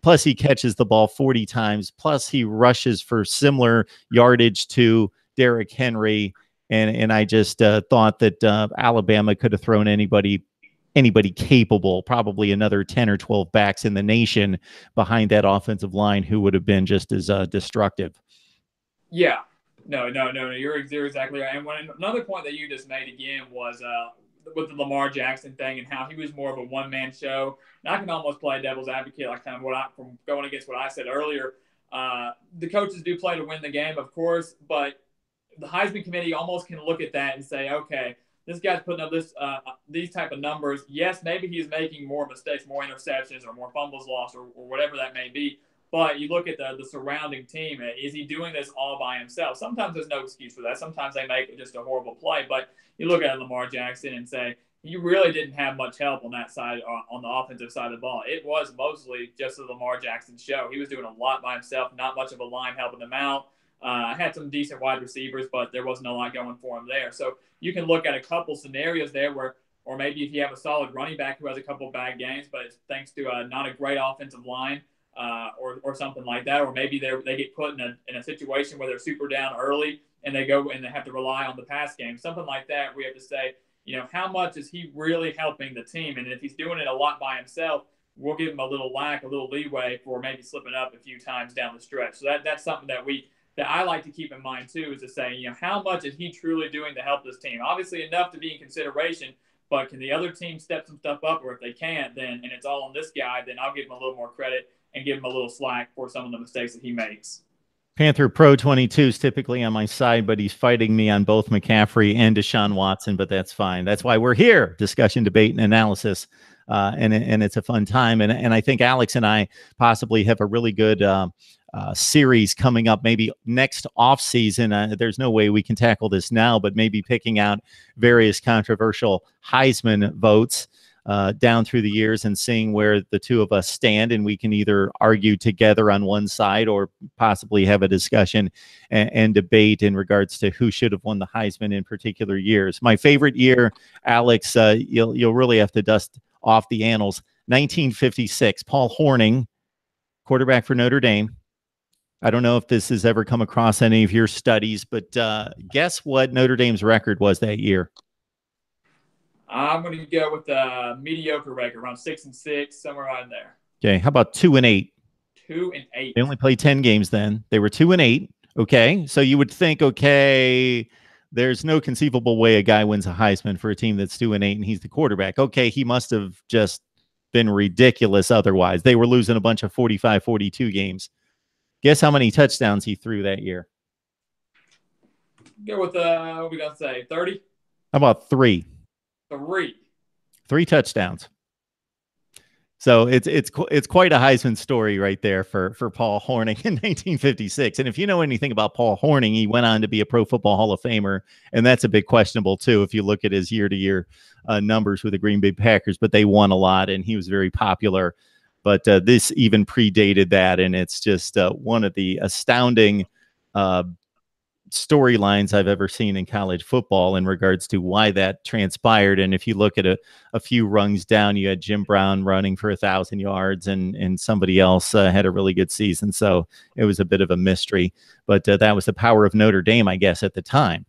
Plus, he catches the ball 40 times. Plus, he rushes for similar yardage to Derrick Henry. And I just thought that Alabama could have thrown anybody capable, probably another 10 or 12 backs in the nation behind that offensive line who would have been just as destructive. Yeah. No. You're exactly right. And another point that you just made again was with the Lamar Jackson thing and how he was more of a one-man show. And I can almost play devil's advocate, like kind of from going against what I said earlier. The coaches do play to win the game, of course, but the Heisman committee almost can look at that and say, okay, this guy's putting up these type of numbers. Yes, maybe he's making more mistakes, more interceptions, or more fumbles lost, or whatever that may be. But you look at the surrounding team. Is he doing this all by himself? Sometimes there's no excuse for that. Sometimes they make just a horrible play. But you look at Lamar Jackson and say, you really didn't have much help on that side, on the offensive side of the ball. It was mostly just the Lamar Jackson show. He was doing a lot by himself, not much of a line helping him out. Had some decent wide receivers, but there wasn't a lot going for him there. So you can look at a couple scenarios there where, or maybe if you have a solid running back who has a couple bad games, but it's thanks to not a great offensive line or something like that, or maybe they get put in a situation where they're super down early and they go and they have to rely on the pass game, something like that. We have to say, how much is he really helping the team? And if he's doing it a lot by himself, we'll give him a little leeway for maybe slipping up a few times down the stretch. So that's something that we that I like to keep in mind too is to say, how much is he truly doing to help this team? Obviously enough to be in consideration, but can the other team step some stuff up? Or if they can't, and it's all on this guy, then I'll give him a little more credit and give him a little slack for some of the mistakes that he makes. Panther Pro 22 is typically on my side, but he's fighting me on both McCaffrey and Deshaun Watson, but that's fine. That's why we're here, discussion, debate, and analysis, and it's a fun time. And I think Alex and I possibly have a really good series coming up maybe next off season. There's no way we can tackle this now, but maybe picking out various controversial Heisman votes down through the years and seeing where the two of us stand, and we can either argue together on one side or possibly have a discussion and debate in regards to who should have won the Heisman in particular years. My favorite year, Alex, you'll really have to dust off the annals. 1956, Paul Hornung, quarterback for Notre Dame. I don't know if this has ever come across any of your studies, but guess what Notre Dame's record was that year? I'm going to go with a mediocre record, around 6-6, somewhere around there. Okay, how about 2-8? 2-8. They only played 10 games then. They were 2-8. Okay, so you would think, okay, there's no conceivable way a guy wins a Heisman for a team that's 2-8 and he's the quarterback. Okay, he must have just been ridiculous otherwise. They were losing a bunch of 45-42 games. Guess how many touchdowns he threw that year? Go with, what we going to say, 30? How about 3? 3 touchdowns. So it's quite a Heisman story right there for Paul Hornung in 1956. And if you know anything about Paul Hornung, he went on to be a Pro Football Hall of Famer, and that's a bit questionable too if you look at his year-to-year numbers with the Green Bay Packers. But they won a lot, and he was very popular. But this even predated that, and it's just one of the astounding storylines I've ever seen in college football in regards to why that transpired. And if you look at a few rungs down, you had Jim Brown running for 1,000 yards and somebody else had a really good season. So it was a bit of a mystery, but that was the power of Notre Dame, I guess, at the time.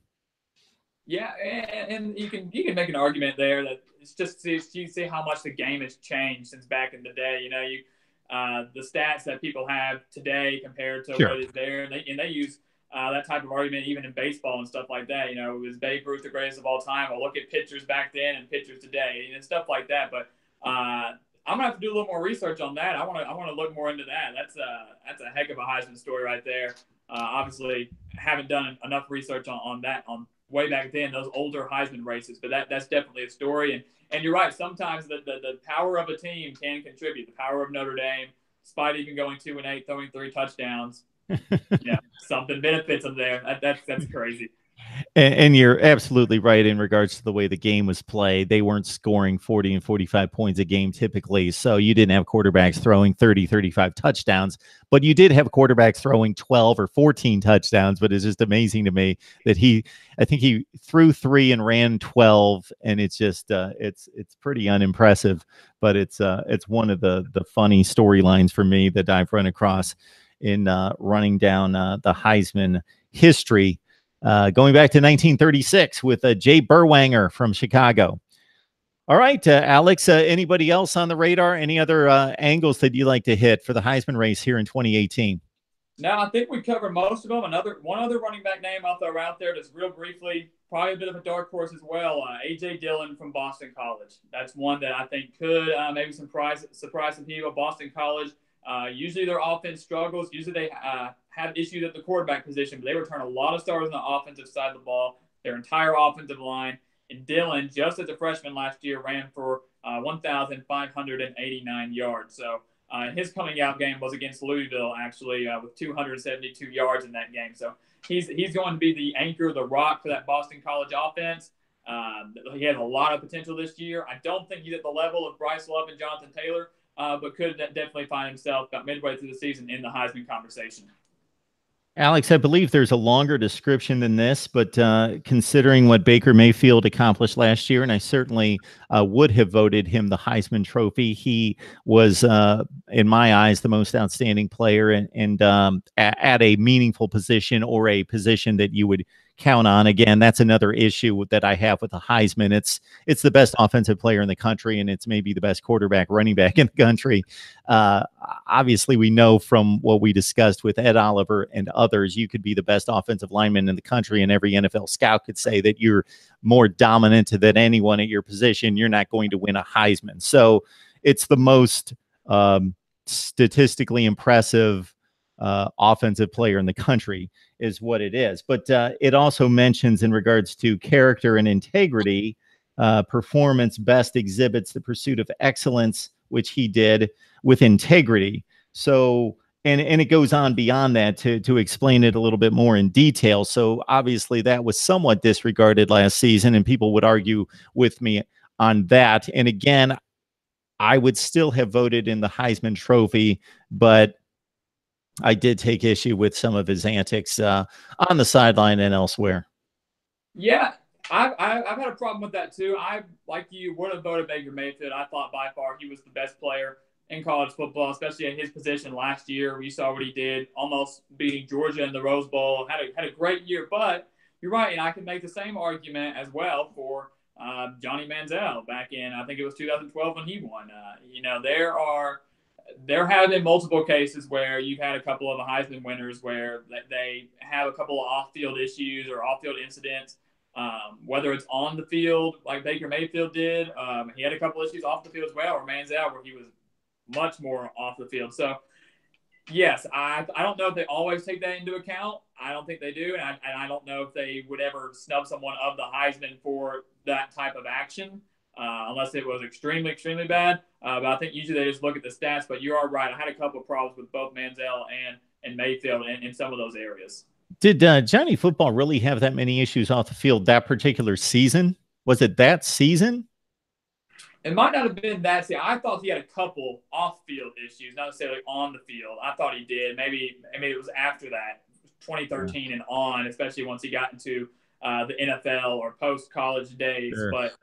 Yeah. And you can make an argument there that it's just, you see how much the game has changed since back in the day. The stats that people have today compared to what is there, and they use that type of argument even in baseball and stuff like that. Was Babe Ruth the greatest of all time? Well, look at pitchers back then and pitchers today, and stuff like that. But I'm gonna have to do a little more research on that. I want to look more into that. That's a heck of a Heisman story right there. Obviously, haven't done enough research on that on way back then, those older Heisman races. But that's definitely a story. And you're right. Sometimes the power of a team can contribute. The power of Notre Dame, despite even going 2-8, throwing 3 touchdowns. Something benefits them there. That's crazy. And you're absolutely right in regards to the way the game was played. They weren't scoring 40 and 45 points a game typically. So you didn't have quarterbacks throwing 30, 35 touchdowns, but you did have quarterbacks throwing 12 or 14 touchdowns. But it's just amazing to me that I think he threw 3 and ran 12. And it's just, it's pretty unimpressive, but it's one of the funny storylines for me that I've run across in running down the Heisman history. Going back to 1936 with Jay Berwanger from Chicago. All right, Alex, anybody else on the radar? Any other angles that you like to hit for the Heisman race here in 2018? No, I think we covered most of them. One other running back name I'll throw out there just real briefly, probably a bit of a dark horse as well, A.J. Dillon from Boston College. That's one that I think could maybe surprise some people. Boston College, usually their offense struggles. Usually they have issues at the quarterback position, but they return a lot of starters on the offensive side of the ball, their entire offensive line. And Dillon, just as a freshman last year, ran for 1,589 yards. So his coming out game was against Louisville, actually, with 272 yards in that game. So he's going to be the anchor, the rock for that Boston College offense. He has a lot of potential this year. I don't think he's at the level of Bryce Love and Jonathan Taylor, but could definitely find himself about midway through the season in the Heisman conversation. Alex, I believe there's a longer description than this, but considering what Baker Mayfield accomplished last year, and I certainly would have voted him the Heisman Trophy. He was, in my eyes, the most outstanding player and at a meaningful position or a position that you would count on. Again, that's another issue that I have with the Heisman. It's the best offensive player in the country, and it's maybe the best quarterback, running back in the country. Obviously, we know from what we discussed with Ed Oliver and others, you could be the best offensive lineman in the country, and every NFL scout could say that you're more dominant than anyone at your position. You're not going to win a Heisman. So it's the most statistically impressive offensive player in the country is what it is. But it also mentions in regards to character and integrity, performance best exhibits the pursuit of excellence, which he did with integrity. So, and it goes on beyond that to explain it a little bit more in detail. So obviously that was somewhat disregarded last season, and people would argue with me on that. And again, I would still have voted in the Heisman Trophy, but I did take issue with some of his antics on the sideline and elsewhere. Yeah, I've had a problem with that too. I, like you, would have voted Baker Mayfield. I thought by far he was the best player in college football, especially at his position last year. We saw what he did, almost beating Georgia in the Rose Bowl. Had a great year, but you're right, and I can make the same argument as well for Johnny Manziel back in, I think it was 2012 when he won. There have been multiple cases where you've had a couple of the Heisman winners where they have a couple of off-field issues or off-field incidents, whether it's on the field like Baker Mayfield did. He had a couple issues off the field as well, or Manziel, where he was much more off the field. So, yes, I don't know if they always take that into account. I don't think they do, and I don't know if they would ever snub someone of the Heisman for that type of action. Unless it was extremely, extremely bad. But I think usually they just look at the stats. But you are right. I had a couple of problems with both Manziel and Mayfield in some of those areas. Did Johnny Football really have that many issues off the field that particular season? Was it that season? It might not have been that season. I thought he had a couple off-field issues, not necessarily on the field. I thought he did. Maybe it was after that, 2013 and on, especially once he got into the NFL or post-college days. Sure. But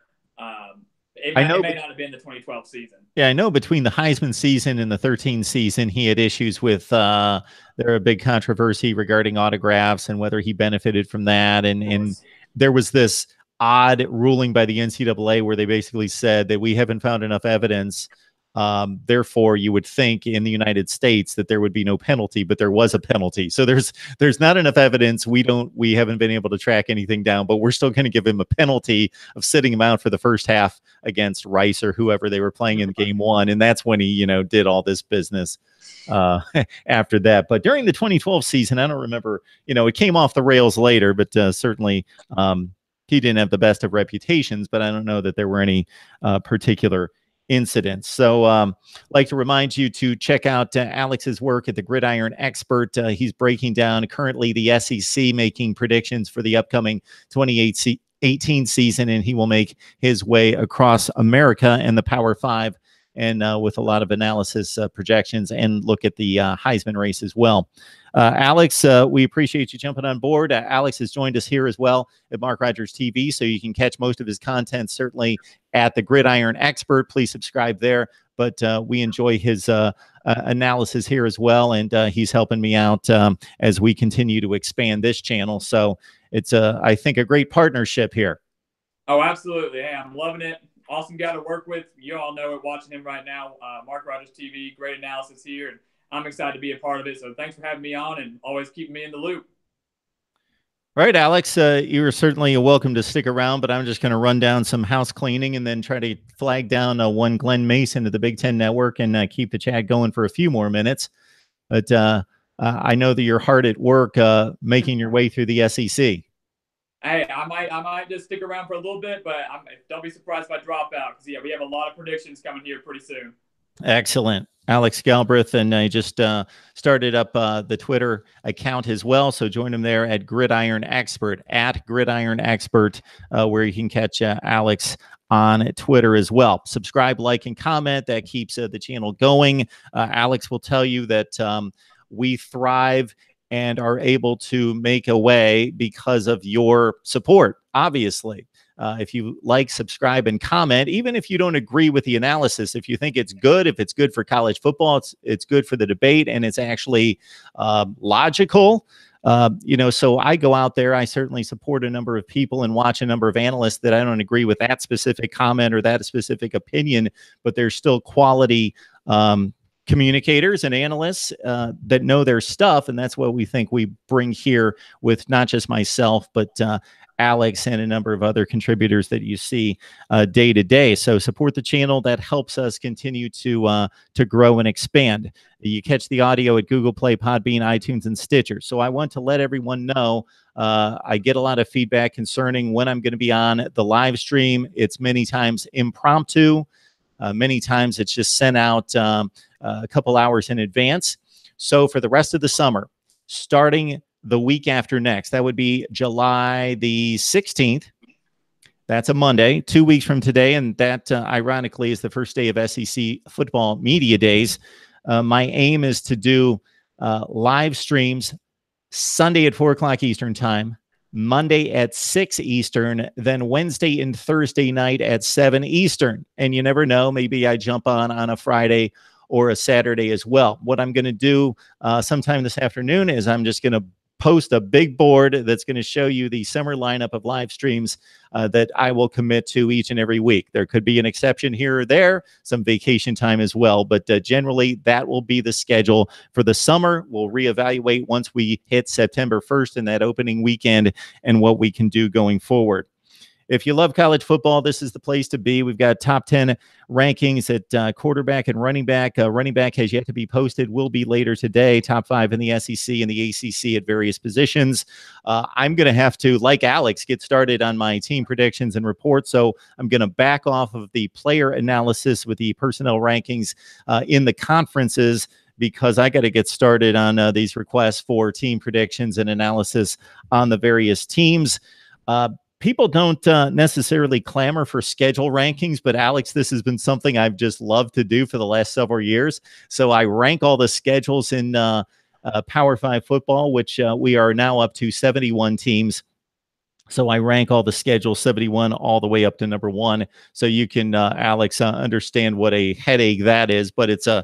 it may not have been the 2012 season. Yeah, I know between the Heisman season and the 13 season, he had issues with there a big controversy regarding autographs and whether he benefited from that. And there was this odd ruling by the NCAA where they basically said that we haven't found enough evidence. Therefore, you would think in the United States that there would be no penalty, but there was a penalty. So there's not enough evidence. We haven't been able to track anything down, but we're still going to give him a penalty of sitting him out for the first half against Rice or whoever they were playing in game one. And that's when he, did all this business after that. But during the 2012 season, I don't remember, it came off the rails later, but certainly he didn't have the best of reputations, but I don't know that there were any particular incidents. So I'd like to remind you to check out Alex's work at the Gridiron Expert. He's breaking down currently the SEC, making predictions for the upcoming 2018 season, and he will make his way across America and the Power Five, and with a lot of analysis, projections, and look at the Heisman race as well. Alex, we appreciate you jumping on board. Alex has joined us here as well at Mark Rogers TV, so you can catch most of his content certainly at the Gridiron Expert. Please subscribe there. But we enjoy his analysis here as well, and he's helping me out as we continue to expand this channel. So it's, I think, a great partnership here. Oh, absolutely. Hey, I'm loving it. Awesome guy to work with. You all know it watching him right now. Mark Rogers TV, great analysis here. And I'm excited to be a part of it. So thanks for having me on and always keeping me in the loop. All right, Alex, you are certainly welcome to stick around, but I'm just going to run down some house cleaning and then try to flag down one Glenn Mason to the Big Ten Network and keep the chat going for a few more minutes. But I know that you're hard at work making your way through the SEC. Hey, I might just stick around for a little bit, but don't be surprised if I drop out because, yeah, we have a lot of predictions coming here pretty soon. Excellent. Alex Galbraith, and I just started up the Twitter account as well, so join him there at Gridiron Expert, where you can catch Alex on Twitter as well. Subscribe, like, and comment. That keeps the channel going. Alex will tell you that we thrive and are able to make a way because of your support, obviously. If you like, subscribe, and comment, even if you don't agree with the analysis, if you think it's good, if it's good for college football, it's good for the debate, and it's actually logical, So I go out there, I certainly support a number of people and watch a number of analysts that I don't agree with that specific comment or that specific opinion, but there's still quality communicators and analysts that know their stuff. And that's what we think we bring here with not just myself, but Alex and a number of other contributors that you see day to day. So support the channel. That helps us continue to grow and expand. You catch the audio at Google Play, Podbean, iTunes, and Stitcher. So I want to let everyone know I get a lot of feedback concerning when I'm going to be on the live stream. It's many times impromptu. Many times it's just sent out a couple hours in advance. So for the rest of the summer, starting the week after next, that would be July the 16th. That's a Monday, 2 weeks from today. And that, ironically, is the first day of SEC football media days. My aim is to do live streams Sunday at 4 o'clock Eastern time, Monday at 6 Eastern, then Wednesday and Thursday night at 7 Eastern. And you never know, maybe I jump on a Friday or a Saturday as well. What I'm going to do sometime this afternoon is I'm just going to post a big board that's going to show you the summer lineup of live streams that I will commit to each and every week. There could be an exception here or there, some vacation time as well, but generally that will be the schedule for the summer. We'll reevaluate once we hit September 1st and that opening weekend and what we can do going forward. If you love college football, this is the place to be. We've got top 10 rankings at quarterback and running back. Running back has yet to be posted, will be later today. Top 5 in the SEC and the ACC at various positions. I'm going to have to, like Alex, get started on my team predictions and reports. So I'm going to back off of the player analysis with the personnel rankings in the conferences, because I got to get started on these requests for team predictions and analysis on the various teams. People don't necessarily clamor for schedule rankings, but Alex, this has been something I've just loved to do for the last several years. So I rank all the schedules in Power 5 football, which we are now up to 71 teams. So I rank all the schedules 71 all the way up to number 1. So you can, Alex, understand what a headache that is, but it's a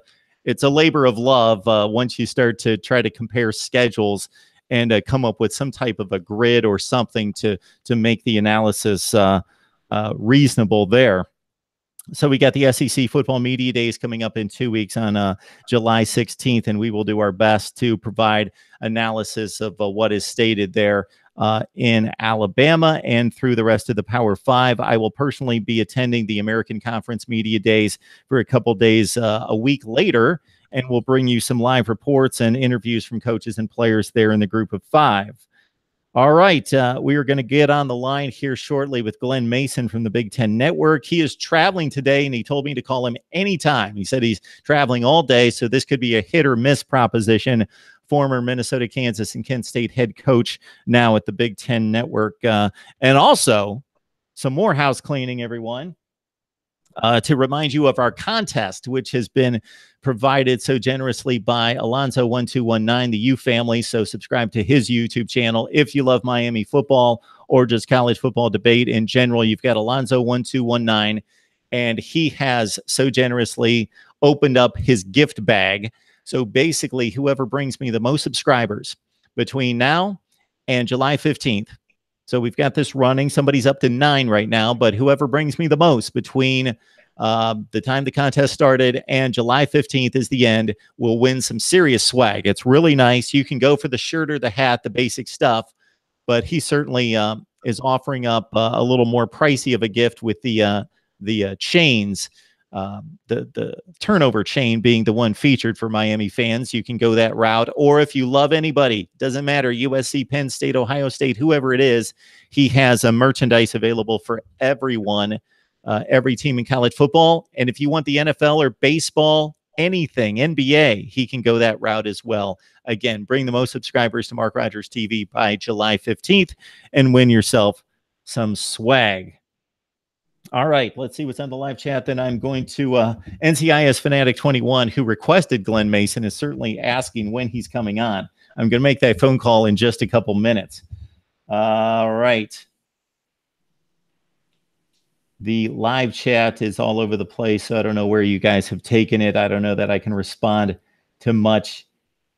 labor of love once you start to try to compare schedules and come up with some type of a grid or something to make the analysis reasonable there. So we got the SEC Football Media Days coming up in 2 weeks on July 16th, and we will do our best to provide analysis of what is stated there in Alabama and through the rest of the Power 5. I will personally be attending the American Conference Media Days for a couple days a week later, and we'll bring you some live reports and interviews from coaches and players there in the group of 5. All right, we are going to get on the line here shortly with Glenn Mason from the Big Ten Network. He is traveling today, and he told me to call him anytime. He said he's traveling all day, so this could be a hit or miss proposition. Former Minnesota, Kansas, and Kent State head coach now at the Big Ten Network. And also some more house cleaning, everyone. To remind you of our contest, which has been provided so generously by Alonzo1219, the U family. So subscribe to his YouTube channel if you love Miami football or just college football debate in general. You've got Alonzo1219, and he has so generously opened up his gift bag. So basically, whoever brings me the most subscribers between now and July 15th. So we've got this running. Somebody's up to 9 right now, but whoever brings me the most between the time the contest started and July 15th is the end will win some serious swag. It's really nice. You can go for the shirt or the hat, the basic stuff, but he certainly is offering up a little more pricey of a gift with the chains. The turnover chain being the one featured for Miami fans. You can go that route, or if you love anybody, doesn't matter, USC, Penn State, Ohio State, whoever it is, he has a merchandise available for everyone, every team in college football. And if you want the NFL or baseball, anything, NBA, he can go that route as well. Again, bring the most subscribers to Mark Rogers TV by July 15th and win yourself some swag. All right, let's see what's on the live chat. Then I'm going to NCIS Fanatic 21, who requested Glenn Mason, is certainly asking when he's coming on. I'm going to make that phone call in just a couple minutes. All right. The live chat is all over the place, so I don't know where you guys have taken it. I don't know that I can respond to much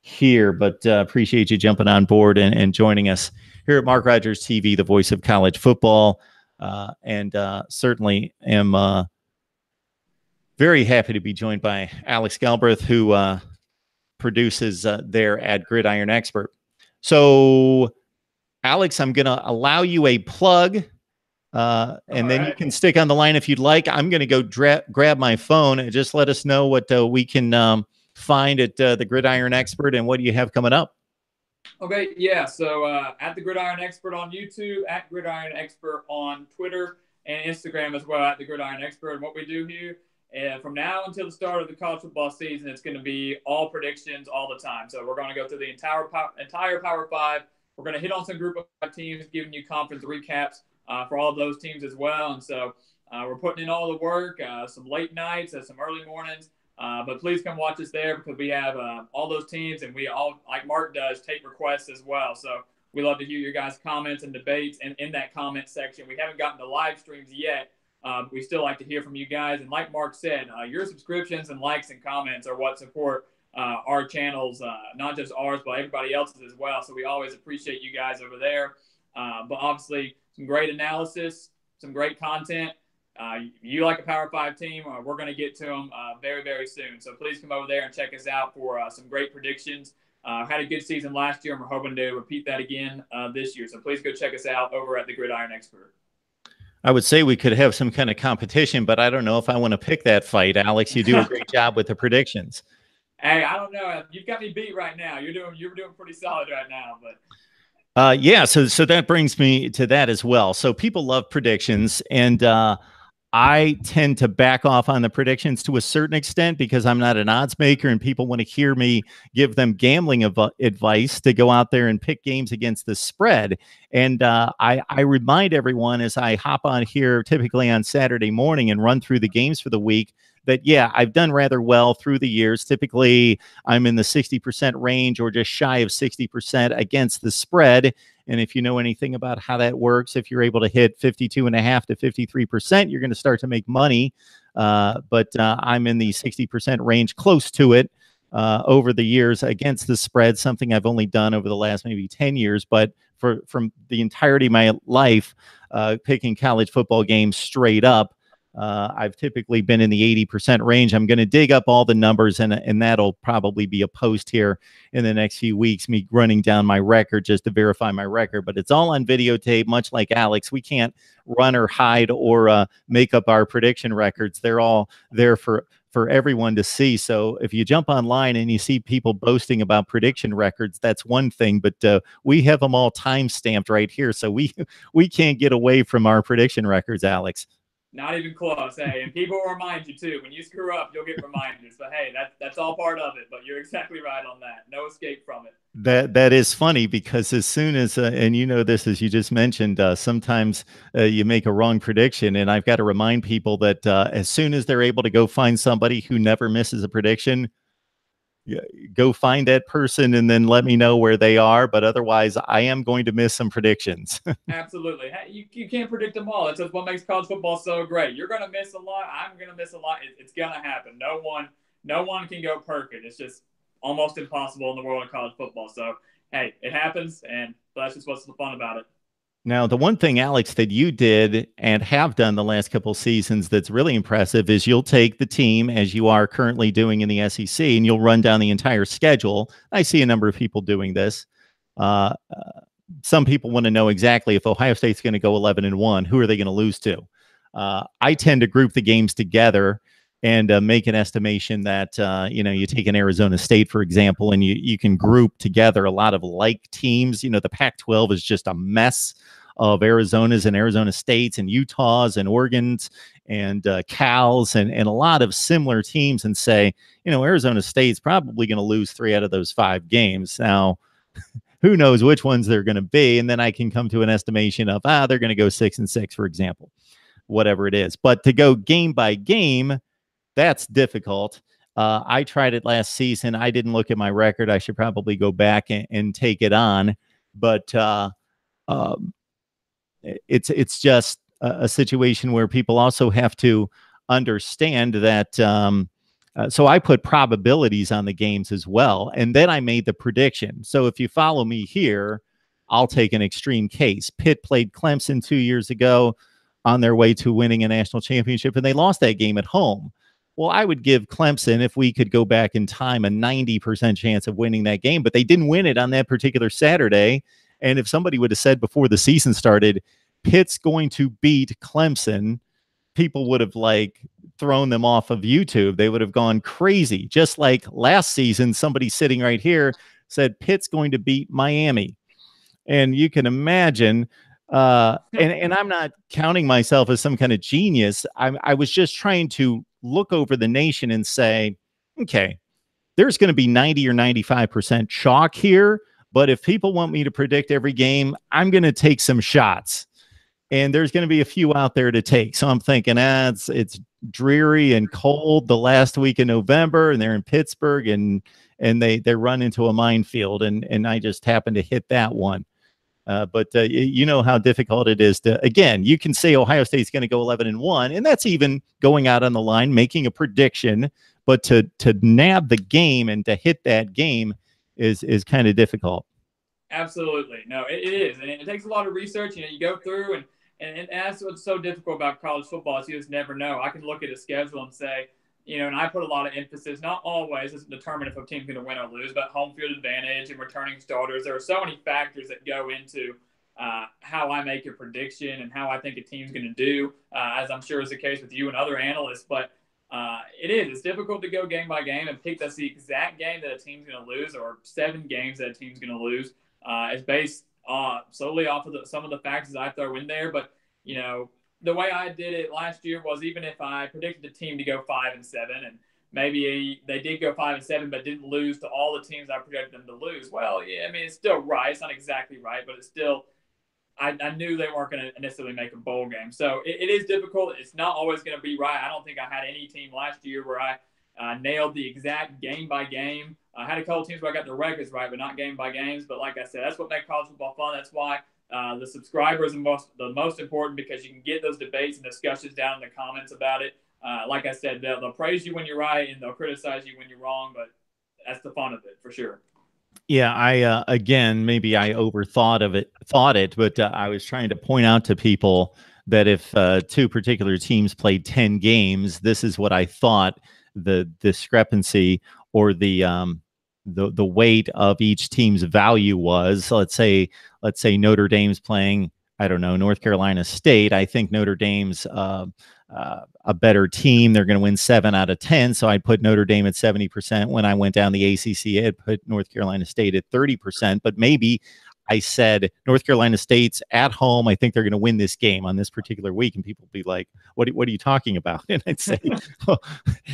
here, but appreciate you jumping on board and joining us here at Mark Rogers TV, the voice of college football. And certainly am very happy to be joined by Alex Galbraith, who produces there at Gridiron Expert. So, Alex, I'm going to allow you a plug, and then you can stick on the line if you'd like. I'm going to go grab my phone and just let us know what we can find at the Gridiron Expert and what you have coming up. Okay, yeah. So at the Gridiron Expert on YouTube, at Gridiron Expert on Twitter and Instagram as well, at the Gridiron Expert. And what we do here, from now until the start of the college football season, it's going to be all predictions all the time. So we're going to go through the entire Power 5. We're going to hit on some group of teams, giving you conference recaps for all of those teams as well. And so we're putting in all the work, some late nights, some early mornings. But please come watch us there because we have all those teams, and we all, like Mark does, take requests as well. So we love to hear your guys' comments and debates. And in that comment section, we haven't gotten to live streams yet. We still like to hear from you guys. And like Mark said, your subscriptions and likes and comments are what support our channels, not just ours, but everybody else's as well. So we always appreciate you guys over there. But obviously, some great analysis, some great content. You like a Power 5 team, we're going to get to them very, very soon. So please come over there and check us out for some great predictions. Had a good season last year, and we're hoping to repeat that again this year. So please go check us out over at the Gridiron Expert. I would say we could have some kind of competition, but I don't know if I want to pick that fight. Alex, you do a great job with the predictions. Hey, I don't know. You've got me beat right now. You're doing pretty solid right now, but. Yeah, so that brings me to that as well. So people love predictions, and I tend to back off on the predictions to a certain extent because I'm not an odds maker, and people want to hear me give them gambling advice to go out there and pick games against the spread. And I remind everyone as I hop on here typically on Saturday morning and run through the games for the week that, yeah, I've done rather well through the years. Typically, I'm in the 60% range or just shy of 60% against the spread. And if you know anything about how that works, if you're able to hit 52.5 to 53%, you're going to start to make money. But I'm in the 60% range, close to it over the years against the spread, something I've only done over the last maybe 10 years. But from the entirety of my life, picking college football games straight up, I've typically been in the 80% range. I'm going to dig up all the numbers, and that'll probably be a post here in the next few weeks, me running down my record just to verify my record. But it's all on videotape, much like Alex. We can't run or hide or make up our prediction records. They're all there for everyone to see. So if you jump online and you see people boasting about prediction records, that's one thing, but we have them all time stamped right here. So we can't get away from our prediction records, Alex. Not even close. Hey, and people will remind you too. When you screw up, you'll get reminders. But hey, that's all part of it. But you're exactly right on that. No escape from it. That is funny because as soon as and you know this, as you just mentioned, sometimes you make a wrong prediction, and I've got to remind people that as soon as they're able to go find somebody who never misses a prediction, go find that person and then let me know where they are. But otherwise, I am going to miss some predictions. Absolutely. You can't predict them all. That's what makes college football so great. You're going to miss a lot. I'm going to miss a lot. It's going to happen. No one can go perfect. It's just almost impossible in the world of college football. So, hey, it happens, and that's just what's so fun about it. Now, the one thing, Alex, that you did and have done the last couple of seasons that's really impressive is you'll take the team, as you are currently doing in the SEC, and you'll run down the entire schedule. I see a number of people doing this. Some people want to know exactly if Ohio State's going to go 11-1, who are they going to lose to? I tend to group the games together and make an estimation that, you take an Arizona State, for example, and you can group together a lot of like teams. The Pac-12 is just a mess of Arizonas and Arizona States and Utahs and Oregons and Cals and a lot of similar teams, and say, Arizona State's probably going to lose 3 out of those 5 games. Now, who knows which ones they're going to be, and then I can come to an estimation of, they're going to go 6-6, for example, whatever it is. But to go game by game, that's difficult. I tried it last season. I didn't look at my record. I should probably go back and take it on. But it's just a situation where people also have to understand that So I put probabilities on the games as well. And then I made the prediction. So if you follow me here, I'll take an extreme case. Pitt played Clemson 2 years ago on their way to winning a national championship, and they lost that game at home. Well, I would give Clemson, if we could go back in time, a 90% chance of winning that game, but they didn't win it on that particular Saturday. And if somebody would have said before the season started, Pitt's going to beat Clemson, people would have like thrown them off of YouTube. They would have gone crazy. Just like last season, somebody sitting right here said Pitt's going to beat Miami. And you can imagine, and I'm not counting myself as some kind of genius. I was just trying to look over the nation and say, okay, there's going to be 90 or 95% chalk here. But if people want me to predict every game, I'm going to take some shots. And there's going to be a few out there to take. So I'm thinking, it's dreary and cold the last week in November, and they're in Pittsburgh, and they run into a minefield, and I just happened to hit that one. But you know how difficult it is to, again, you can say Ohio State's going to go 11-1, and that's even going out on the line, making a prediction, but to nab the game and to hit that game is kind of difficult. Absolutely. No, it is. And it takes a lot of research. You know, you go through and that's what's so difficult about college football is you just never know. I can look at a schedule and say, you know, and I put a lot of emphasis, not always, doesn't determine if a team's going to win or lose, but home field advantage and returning starters. There are so many factors that go into how I make a prediction and how I think a team's going to do, as I'm sure is the case with you and other analysts. But it's difficult to go game by game and pick that's the exact game that a team's going to lose or 7 games that a team's going to lose. It's based solely off of some of the factors I throw in there. But, you know, the way I did it last year was even if I predicted the team to go 5-7 and maybe they did go 5-7 but didn't lose to all the teams I projected them to lose, well, yeah, I mean, it's still right. It's not exactly right, but it's still I knew they weren't going to necessarily make a bowl game. So it is difficult. It's not always going to be right. I don't think I had any team last year where I nailed the exact game by game. I had a couple teams where I got the records right, but not game by games. But like I said, that's what makes college football fun. That's why the subscribers are the most important, because you can get those debates and discussions down in the comments about it. Like I said, they'll praise you when you're right and they'll criticize you when you're wrong, but that's the fun of it for sure. Yeah, I again, maybe I thought it, but I was trying to point out to people that if 2 particular teams played 10 games, this is what I thought the discrepancy or the weight of each team's value was. So let's say Notre Dame's playing, I don't know, North Carolina State. I think Notre Dame's a better team. They're going to win 7 out of 10. So I'd put Notre Dame at 70%. When I went down the ACC, I'd put North Carolina State at 30%. But maybe I said North Carolina State's at home. I think they're going to win this game on this particular week. And people would be like, what are you talking about? And I'd say, well,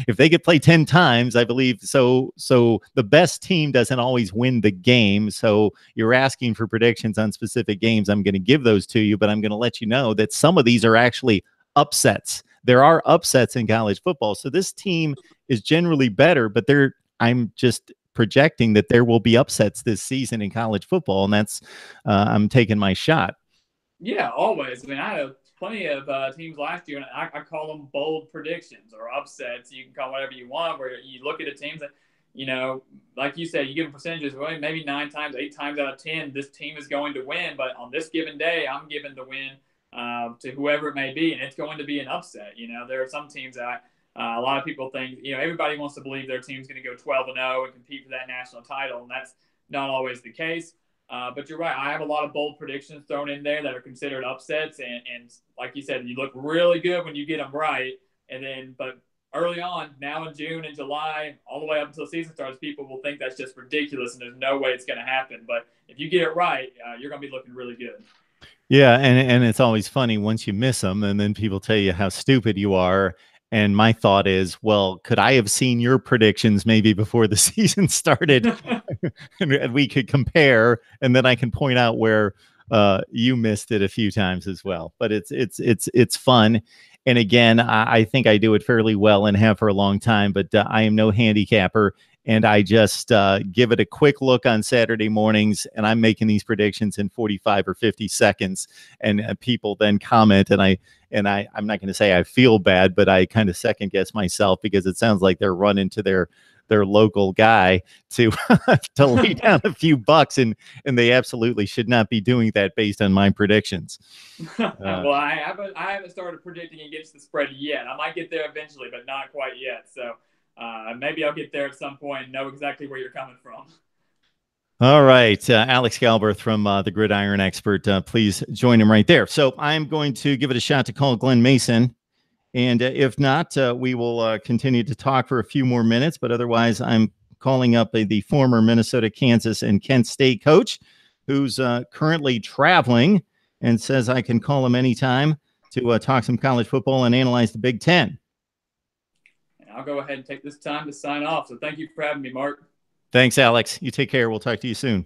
if they could play 10 times, I believe so the best team doesn't always win the game. So you're asking for predictions on specific games. I'm going to give those to you, but I'm going to let you know that some of these are actually upsets. There are upsets in college football. So this team is generally better, but I'm just projecting that there will be upsets this season in college football, and that's I'm taking my shot. Yeah, always. I mean, I had plenty of teams last year, and I call them bold predictions or upsets. You can call whatever you want, where you look at the teams that, you know, like you said, you give them percentages. Well, maybe 9 times, 8 times out of 10, this team is going to win. But on this given day, I'm giving the win to whoever it may be, and it's going to be an upset. You know, there are some teams that a lot of people think, you know, everybody wants to believe their team's going to go 12-0 and compete for that national title, and that's not always the case. But you're right. I have a lot of bold predictions thrown in there that are considered upsets, and like you said, you look really good when you get them right. But early on, now in June and July, all the way up until the season starts, people will think that's just ridiculous and there's no way it's going to happen. But if you get it right, you're going to be looking really good. Yeah, and it's always funny once you miss them, and then people tell you how stupid you are. And my thought is, well, could I have seen your predictions maybe before the season started, and we could compare, and then I can point out where you missed it a few times as well. But it's fun, and again, I think I do it fairly well and have for a long time. But I am no handicapper, and I just give it a quick look on Saturday mornings, and I'm making these predictions in 45 or 50 seconds, and people then comment, and I'm not going to say I feel bad, but I kind of second guess myself because it sounds like they're running to their local guy to to lay down a few bucks, and they absolutely should not be doing that based on my predictions. Well, I haven't started predicting against the spread yet. I might get there eventually, but not quite yet. So maybe I'll get there at some point and know exactly where you're coming from. All right, Alex Galbraith from the Gridiron Expert. Please join him right there. So I'm going to give it a shot to call Glenn Mason. And if not, we will continue to talk for a few more minutes. But otherwise, I'm calling up the former Minnesota, Kansas, and Kent State coach who's currently traveling and says I can call him anytime to talk some college football and analyze the Big Ten. And I'll go ahead and take this time to sign off. So thank you for having me, Mark. Thanks, Alex. You take care. We'll talk to you soon.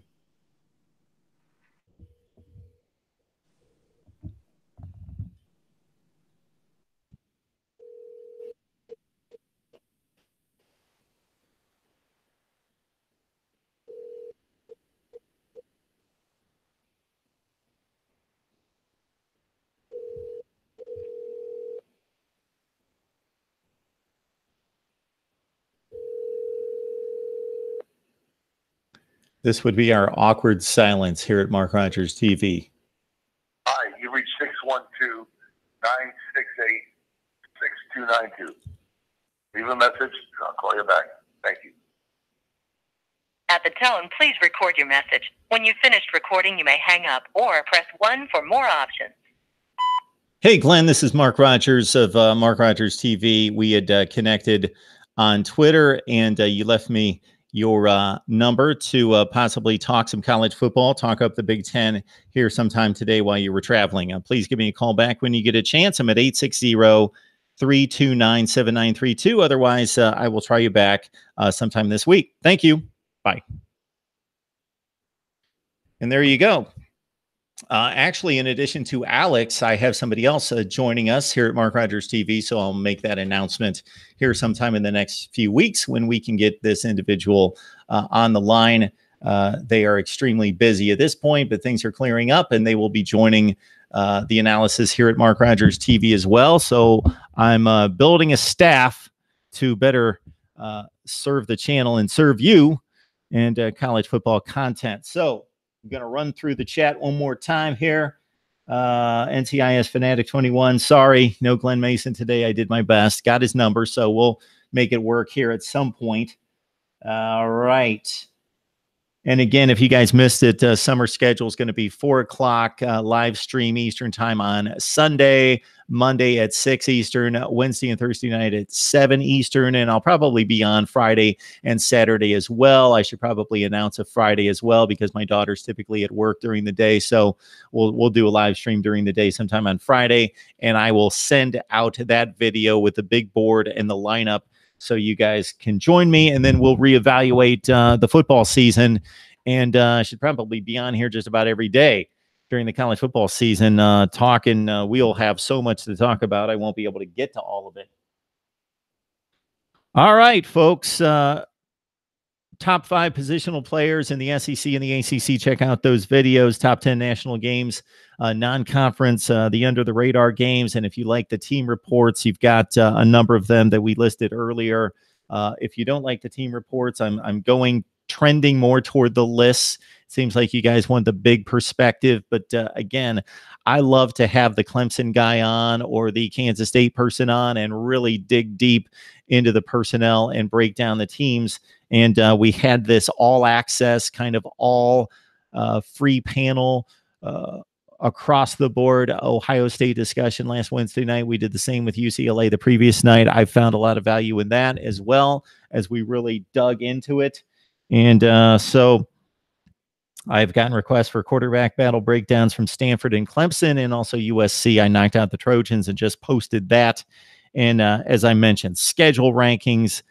This would be our awkward silence here at Mark Rogers TV. Hi, you reached 612-968-6292. Leave a message, I'll call you back. Thank you. At the tone, please record your message. When you've finished recording, you may hang up or press 1 for more options. Hey, Glenn, this is Mark Rogers of Mark Rogers TV. We had connected on Twitter, and you left me your number to possibly talk some college football, talk up the Big Ten here sometime today while you were traveling. Please give me a call back when you get a chance. I'm at 860-329-7932. Otherwise, I will try you back sometime this week. Thank you. Bye. And there you go. Actually, in addition to Alex, I have somebody else joining us here at Mark Rogers TV, so I'll make that announcement here sometime in the next few weeks when we can get this individual on the line. They are extremely busy at this point, but things are clearing up, and they will be joining the analysis here at Mark Rogers TV as well. So I'm building a staff to better serve the channel and serve you and college football content. So I'm going to run through the chat one more time here. NCIS Fanatic 21. Sorry, no Glenn Mason today. I did my best. Got his number, so we'll make it work here at some point. All right. And again, if you guys missed it, summer schedule is going to be 4 o'clock live stream Eastern time on Sunday, Monday at 6 Eastern, Wednesday and Thursday night at 7 Eastern, and I'll probably be on Friday and Saturday as well. I should probably announce a Friday as well because my daughter's typically at work during the day, so we'll do a live stream during the day sometime on Friday, and I will send out that video with the big board and the lineup so you guys can join me, and then we'll reevaluate the football season. And I should probably be on here just about every day during the college football season talking. We'll have so much to talk about, I won't be able to get to all of it. All right, folks. Top 5 positional players in the SEC and the ACC. Check out those videos. Top 10 national games, non-conference, the under-the-radar games. And if you like the team reports, you've got a number of them that we listed earlier. If you don't like the team reports, I'm going trending more toward the lists. Seems like you guys want the big perspective. But again, I love to have the Clemson guy on or the Kansas State person on and really dig deep into the personnel and break down the teams. And we had this all access kind of all free panel across the board Ohio State discussion last Wednesday night. We did the same with UCLA the previous night. I found a lot of value in that as well as we really dug into it. And so I've gotten requests for quarterback battle breakdowns from Stanford and Clemson and also USC. I knocked out the Trojans and just posted that. And as I mentioned, schedule rankings,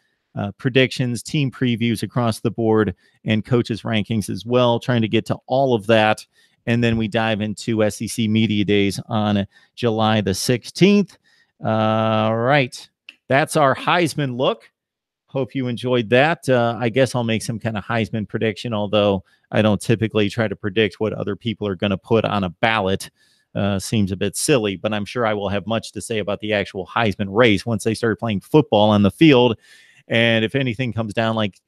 predictions, team previews across the board, and coaches rankings as well, trying to get to all of that. And then we dive into SEC Media Days on July the 16th. All right. That's our Heisman look. Hope you enjoyed that. I guess I'll make some kind of Heisman prediction, although I don't typically try to predict what other people are going to put on a ballot. Seems a bit silly, but I'm sure I will have much to say about the actual Heisman race once they start playing football on the field. And if anything comes down like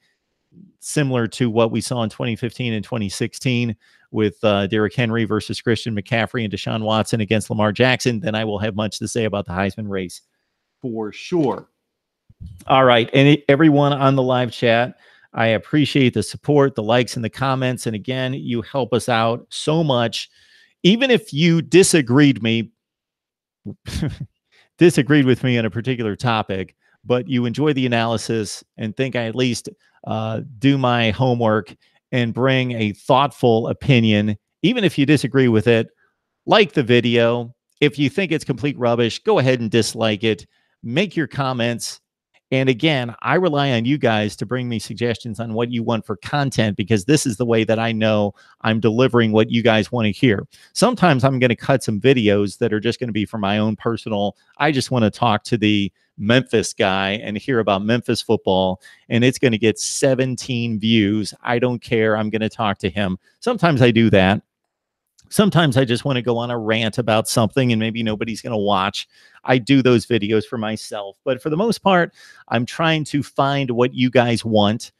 similar to what we saw in 2015 and 2016 with Derrick Henry versus Christian McCaffrey and Deshaun Watson against Lamar Jackson, then I will have much to say about the Heisman race for sure. All right. And everyone on the live chat, I appreciate the support, the likes, and the comments. And again, you help us out so much. Even if you disagreed with me on a particular topic, but you enjoy the analysis and think I at least do my homework and bring a thoughtful opinion, even if you disagree with it, like the video. If you think it's complete rubbish, go ahead and dislike it. Make your comments. And again, I rely on you guys to bring me suggestions on what you want for content, because this is the way that I know I'm delivering what you guys want to hear. Sometimes I'm going to cut some videos that are just going to be for my own personal. I just want to talk to the Memphis guy and hear about Memphis football, and it's going to get 17 views. I don't care. I'm going to talk to him. Sometimes I do that. Sometimes I just want to go on a rant about something and maybe nobody's going to watch. I do those videos for myself. But for the most part, I'm trying to find what you guys want.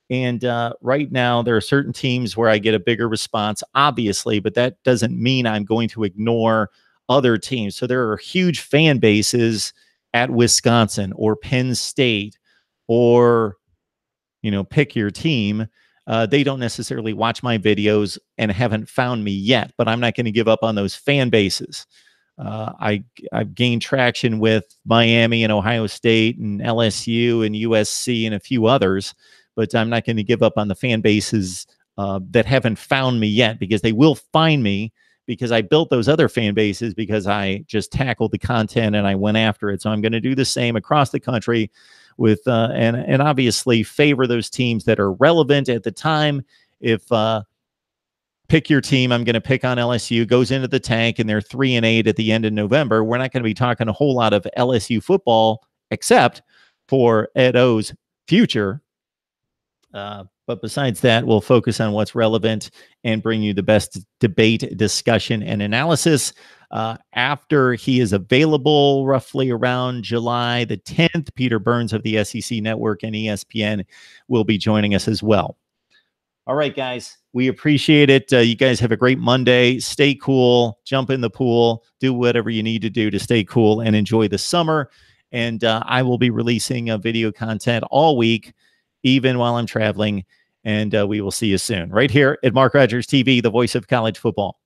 And right now, there are certain teams where I get a bigger response, obviously, but that doesn't mean I'm going to ignore other teams. So there are huge fan bases at Wisconsin or Penn State or, pick your team. They don't necessarily watch my videos and haven't found me yet, but I'm not going to give up on those fan bases. I've gained traction with Miami and Ohio State and LSU and USC and a few others, but I'm not going to give up on the fan bases that haven't found me yet, because they will find me, because I built those other fan bases because I just tackled the content and I went after it. So I'm going to do the same across the country with and obviously favor those teams that are relevant at the time. If pick your team, I'm going to pick on LSU, goes into the tank and they're 3-8 at the end of November, we're not going to be talking a whole lot of LSU football except for Ed O's future. But besides that, we'll focus on what's relevant and bring you the best debate, discussion, and analysis. After he is available, roughly around July the 10th, Peter Burns of the SEC Network and ESPN will be joining us as well. All right, guys, we appreciate it. You guys have a great Monday. Stay cool, jump in the pool, do whatever you need to do to stay cool and enjoy the summer. And I will be releasing video content all week, even while I'm traveling. And we will see you soon right here at Mark Rogers TV, the voice of college football.